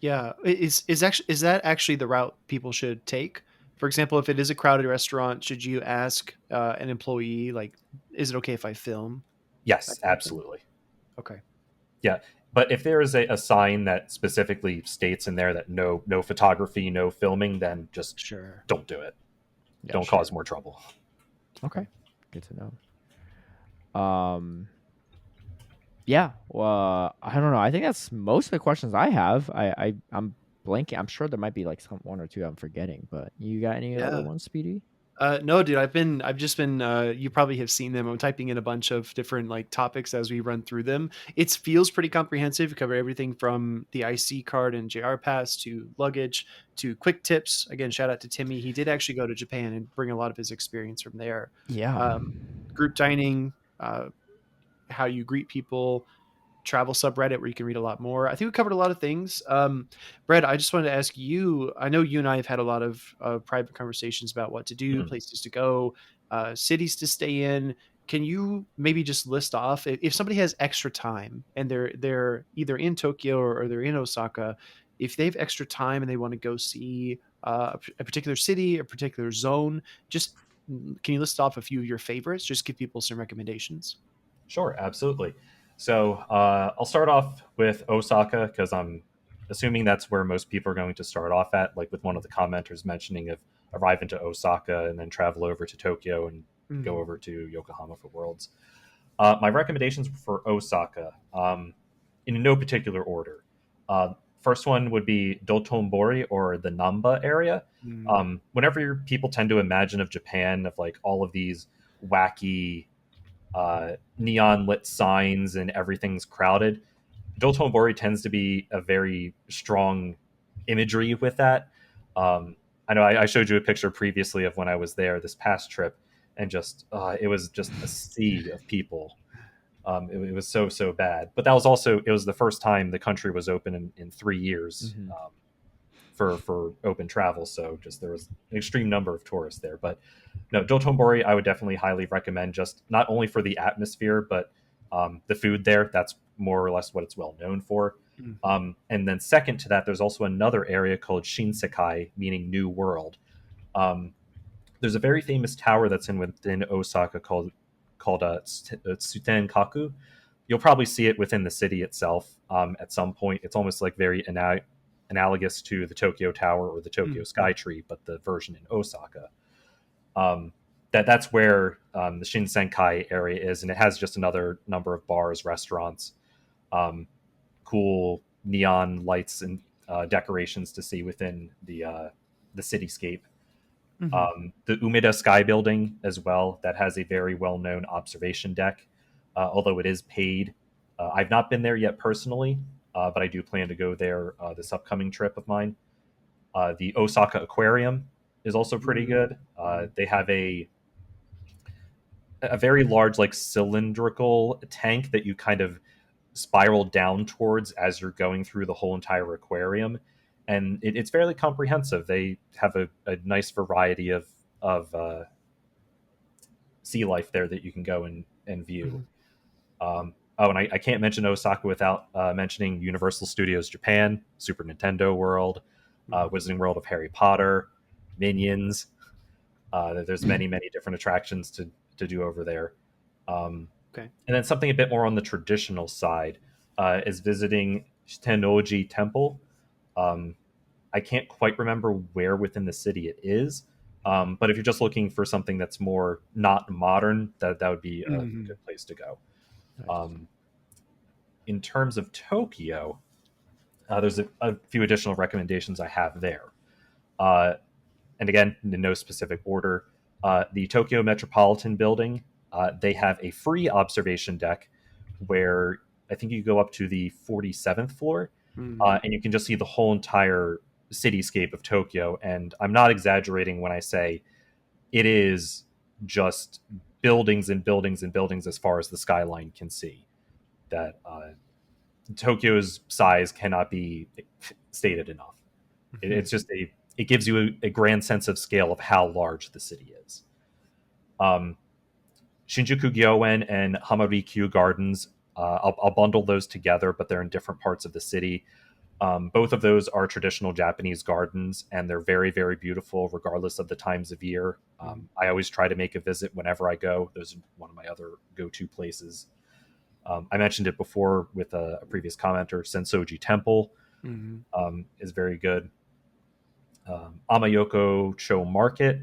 Yeah, is that actually the route people should take? For example, if it is a crowded restaurant, should you ask an employee like, "Is it okay if I film?" Yes, That kind of thing? absolutely. Okay. Yeah, but if there is a sign that specifically states in there that no photography, no filming, then just Sure. don't do it. Yeah, Don't sure. cause more trouble. Okay, good to know. Yeah. Well, I don't know. I think that's most of the questions I have. I'm blanking. I'm sure there might be like some one or two I'm forgetting, but you got any other Yeah. ones, Speedy? No, dude, I've just been, you probably have seen them. I'm typing in a bunch of different like topics as we run through them. It feels pretty comprehensive. We cover everything from the IC card and JR Pass to luggage to quick tips. Again, shout out to Timmy. He did actually go to Japan and bring a lot of his experience from there. Yeah. Group dining, how you greet people, travel subreddit where you can read a lot more. I think we covered a lot of things. Brett, I just wanted to ask you. I know you and I have had a lot of private conversations about what to do, Mhm. places to go, cities to stay in. Can you maybe just list off if somebody has extra time and they're either in Tokyo or they're in Osaka, if they have extra time and they want to go see a particular city, a particular zone, just can you list off a few of your favorites? Just give people some recommendations. Sure, absolutely. So I'll start off with Osaka because I'm assuming that's where most people are going to start off at, like with one of the commenters mentioning of arrive into Osaka and then travel over to Tokyo and go Mhm. over to Yokohama for Worlds. My recommendations for Osaka, in no particular order. First one would be Dotonbori or the Namba area. Mm. Whenever people tend to imagine of Japan, of like all of these wacky neon lit signs and everything's crowded, Dotonbori tends to be a very strong imagery with that. I know I showed you a picture previously of when I was there this past trip, and just it was just a sea of people. It was so bad, but that was also it was the first time the country was open in 3 years Mhm. for open travel. So just there was an extreme number of tourists there. But no, Dotonbori I would definitely highly recommend, just not only for the atmosphere, but the food there. That's more or less what it's well known for. Mhm. And then second to that, there's also another area called Shinsekai, meaning New World. Um, there's a very famous tower that's within Osaka called Tsuten Kaku. You'll probably see it within the city itself at some point. It's almost like very analogous to the Tokyo Tower or the Tokyo Mhm. Skytree, but the version in Osaka. Um, that's where the Shinsenkai area is, and it has just another number of bars, restaurants, um, cool neon lights and decorations to see within the cityscape. Mhm. The Umeda Sky Building as well, that has a very well known observation deck, although it is paid. I've not been there yet personally, but I do plan to go there this upcoming trip of mine. The Osaka Aquarium is also pretty Mm. good. Mm. They have a very large, like cylindrical tank that you kind of spiral down towards as you're going through the whole entire aquarium, and it's fairly comprehensive. They have a nice variety of sea life there that you can go and view. Mhm. Oh, and I can't mention Osaka without mentioning Universal Studios Japan, Super Nintendo World, Mhm. Wizarding World of Harry Potter, Minions. There's many different attractions to do over there. Okay. And then something a bit more on the traditional side is visiting Shitenoji Temple. Um, I can't quite remember where within the city it is, but if you're just looking for something that's more not modern, that would be a Mhm. good place to go. Nice. Um, in terms of Tokyo, there's a few additional recommendations I have there. Uh, and again, in no specific order, the Tokyo Metropolitan Building, they have a free observation deck where I think you go up to the 47th floor, Mm. and you can just see the whole entire cityscape of Tokyo. And I'm not exaggerating when I say it is just buildings and buildings and buildings as far as the skyline can see. That Tokyo's size cannot be stated enough. It's just it gives you a grand sense of scale of how large the city is. Shinjuku Gyoen and Hamarikyu Gardens, I'll bundle those together, but they're in different parts of the city. Both of those are traditional Japanese gardens, and they're very, very beautiful regardless of the times of year. I always try to make a visit whenever I go. Those are one of my other go-to places. I mentioned it before with a previous commenter. Sensoji Temple is very good. Amayoko Cho Market.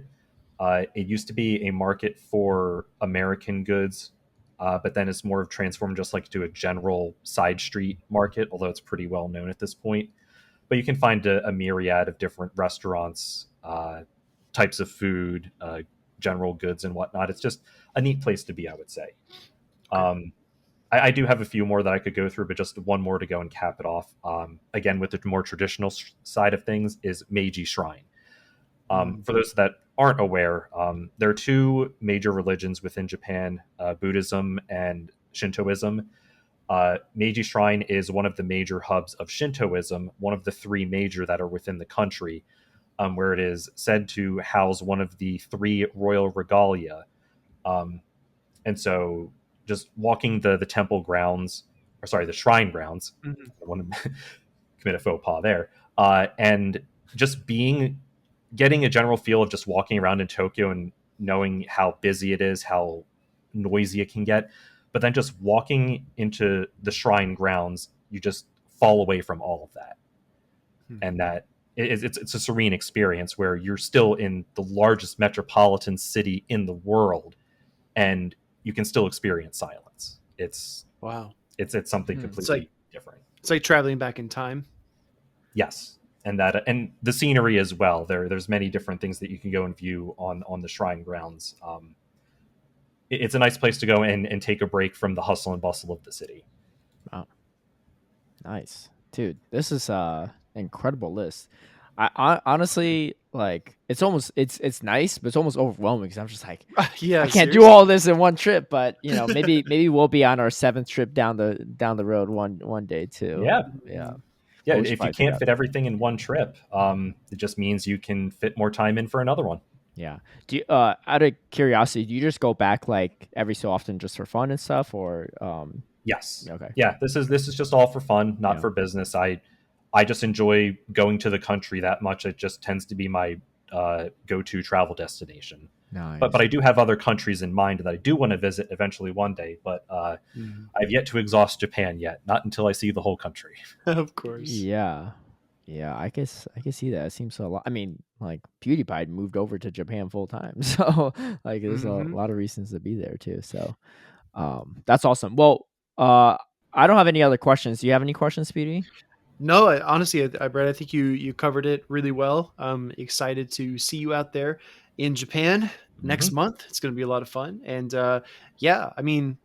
It used to be a market for American goods, but then it's more of transformed just like to a general side street market, although it's pretty well known at this point. But you can find a myriad of different restaurants, types of food, general goods and whatnot. It's just a neat place to be, I would say. I do have a few more that I could go through, but just one more to go and cap it off. Again, with the more traditional side of things is Meiji Shrine. For those that aren't aware, there are two major religions within Japan, Buddhism and Shintoism. Meiji Shrine is one of the major hubs of Shintoism, one of the three major that are within the country, where it is said to house one of the three royal regalia. And so just walking the temple grounds, or sorry, the shrine grounds, I want to commit a faux pas there, and just getting a general feel of just walking around in Tokyo and knowing how busy it is, how noisy it can get. But then just walking into the shrine grounds, you just fall away from all of that. And that it's a serene experience where you're still in the largest metropolitan city in the world, and you can still experience silence. It's something completely different. It's like traveling back in time. Yes. And the scenery as well. There's many different things that you can go and view on the shrine grounds. It's a nice place to go and take a break from the hustle and bustle of the city. Wow, nice, dude. This is incredible list. I honestly, like, it's nice, but it's almost overwhelming because I'm just like, Yeah, I can't do all this in one trip. But maybe we'll be on our 7th trip down the road one day too. Yeah. If you can't fit everything in one trip, it just means you can fit more time in for another one. Yeah. Do you, out of curiosity, do you just go back like every so often just for fun and stuff, or Yes. Okay. Yeah. This is just all for fun, not for business. I just enjoy going to the country that much. It just tends to be my go-to travel destination. Nice. But I do have other countries in mind that I do want to visit eventually one day. But I've yet to exhaust Japan yet. Not until I see the whole country. Of course. Yeah. I can see that. It seems a lot. I mean, like, PewDiePie moved over to Japan full time, so like there's a lot of reasons to be there too. So that's awesome. Well, I don't have any other questions. Do you have any questions, Speedy? No, honestly, Brett, I think you covered it really well. I'm excited to see you out there in Japan next month. It's going to be a lot of fun. And yeah, I mean,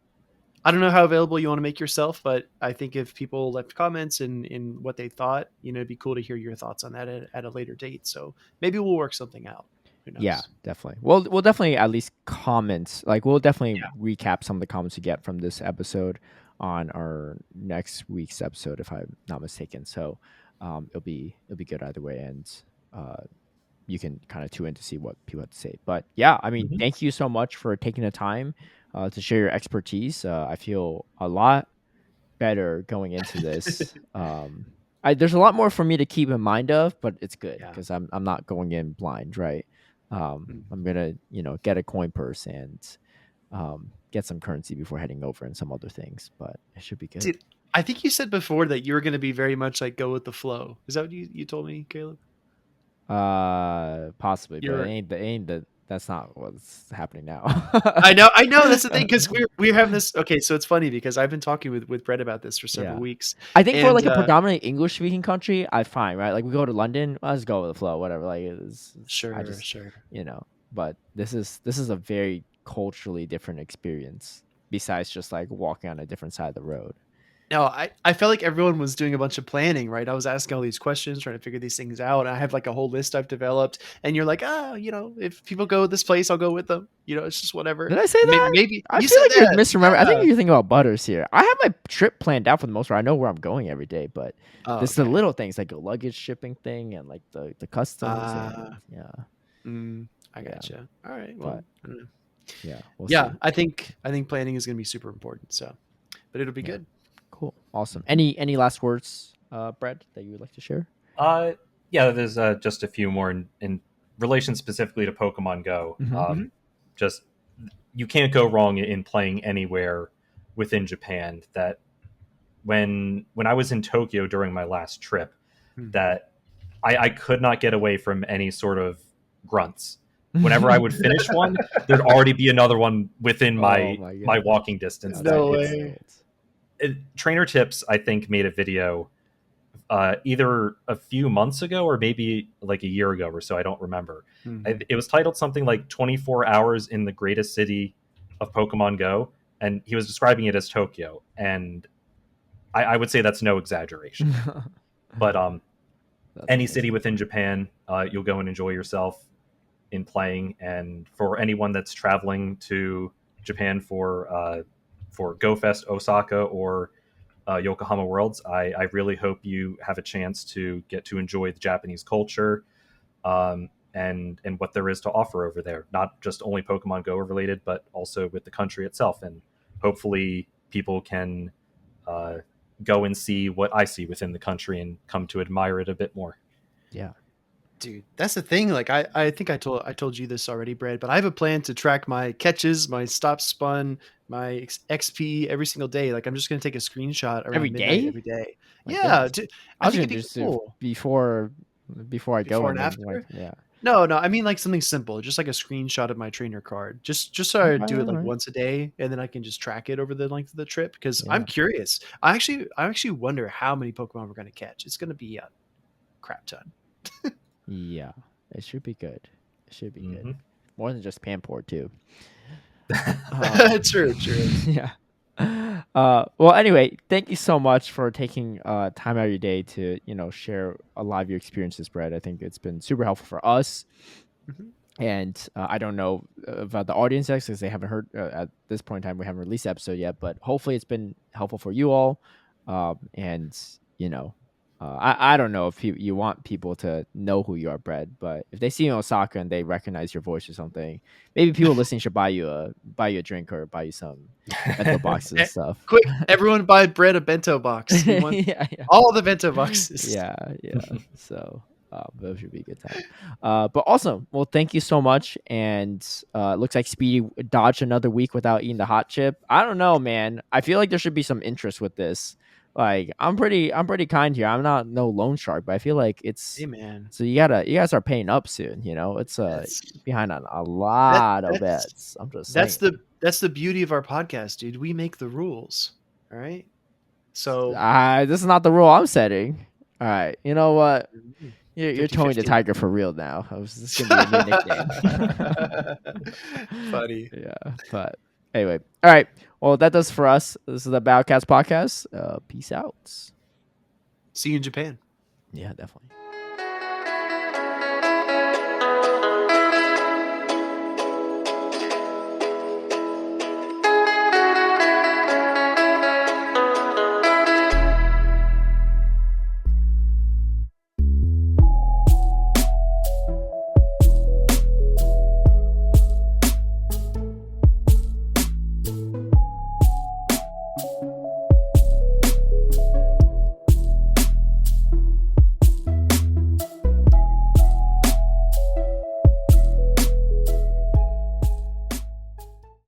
I don't know how available you want to make yourself, but I think if people left comments in what they thought, it'd be cool to hear your thoughts on that at a later date. So maybe we'll work something out. Who knows? Yeah, definitely. We'll definitely at least comment. Like, we'll definitely recap some of the comments we get from this episode on our next week's episode, if I'm not mistaken. So it'll be good either way, and you can kind of tune in to see what people have to say. But yeah, I mean, thank you so much for taking the time to share your expertise. I feel a lot better going into this. There's a lot more for me to keep in mind of, but it's good because I'm not going in blind, right? I'm gonna get a coin purse and get some currency before heading over and some other things, but it should be good. Dude, I think you said before that you were going to be very much like go with the flow. Is that what you told me, Caleb? Possibly, but that's not what's happening now. I know. That's the thing, because we're having this. Okay, so it's funny because I've been talking with Brett about this for several weeks. I think for like a predominantly English speaking country, I find, right? Like, we go to London, let's go with the flow, whatever. Like, sure. But this is a very culturally different experience besides just like walking on a different side of the road. No, I felt like everyone was doing a bunch of planning, right? I was asking all these questions, trying to figure these things out. I have like a whole list I've developed, and you're like, if people go this place, I'll go with them. It's just whatever. Did I say And that? maybe I you feel said like you're that. misremembering. I think Yeah. you're thinking about Butters here. I have my trip planned out for the most part. I know where I'm going every day, but Oh, this the okay. little things like a luggage shipping thing and like the customs and I yeah. gotcha. All right. But Well, I don't know. yeah, we'll Yeah, see. I think planning is going to be super important. So, but it'll be Yeah, good. cool, awesome. Any last words, Brett, that you would like to share? Yeah, there's just a few more in relation specifically to Pokemon Go. Mm-hmm. Just you can't go wrong in playing anywhere within Japan. That when I was in Tokyo during my last trip, that I could not get away from any sort of grunts. Whenever I would finish one, there'd already be another one within Oh my my my gosh. walking distance. Yeah, That No that's it's way. Trainer Tips, I think, made a video either a few months ago or maybe like a year ago or so. I don't remember. Mhm. It was titled something like 24 Hours in the Greatest City of Pokemon Go. And he was describing it as Tokyo. And I would say that's no exaggeration. But That's any city amazing. within Japan, you'll go and enjoy yourself in playing. And for anyone that's traveling to Japan for Go Fest Osaka or Yokohama Worlds, I really hope you have a chance to get to enjoy the Japanese culture and what there is to offer over there. Not just only Pokemon Go related, but also with the country itself. And hopefully, people can go and see what I see within the country and come to admire it a bit more. Yeah. Dude, that's the thing. Like I think I told you this already, Brad, but I have a plan to track my catches, my stop spun, my XP every single day. Like I'm just gonna take a screenshot Every around midnight day? every day. My Yeah, goodness. dude, I I was think gonna it'd be just do cool. before I go Before and and then like after? yeah. No, I mean like something simple, just like a screenshot of my trainer card. Just so I Okay, do it all like right. once a day, and then I can just track it over the length of the trip. Because I'm Yeah. curious. I actually wonder how many Pokemon we're gonna catch. It's gonna be a crap ton. Yeah. It should be good. It should be good. Mm-hmm. More than just Pamport too. Um, True. yeah. Well, anyway, thank you so much for taking time out of your day to share a lot of your experiences, Brett. I think it's been super helpful for us, Mhm. and I don't know about the audience because they haven't heard at this point in time. We haven't released the episode yet, but hopefully it's been helpful for you all. And I don't know if you want people to know who you are, Brett, but if they see you in Osaka and they recognize your voice or something, maybe people listening should buy you a drink or buy you some bento boxes and Eh, stuff. Quick, everyone buy Brett a bento box. We want Yeah, yeah, all the bento boxes. yeah, yeah. So those should be a good time. But awesome. Well, thank you so much. And looks like Speedy dodged another week without eating the hot chip. I don't know, man. I feel like there should be some interest with this. Like I'm pretty kind here. I'm not no loan shark, but I feel like Hey it's man, so you guys are paying up soon. It's that's behind on a that lot of that's bets. I'm just that's saying. the beauty of our podcast, dude. We make the rules. All right. So This is not the rule I'm setting. All right. You know what? You're Tony the 50-50. Tiger for real now. This is gonna be a new nickname. Funny. Yeah, but anyway, all right. Well, that does for us. This is the Battlecast podcast. Peace out. See you in Japan. Yeah, definitely.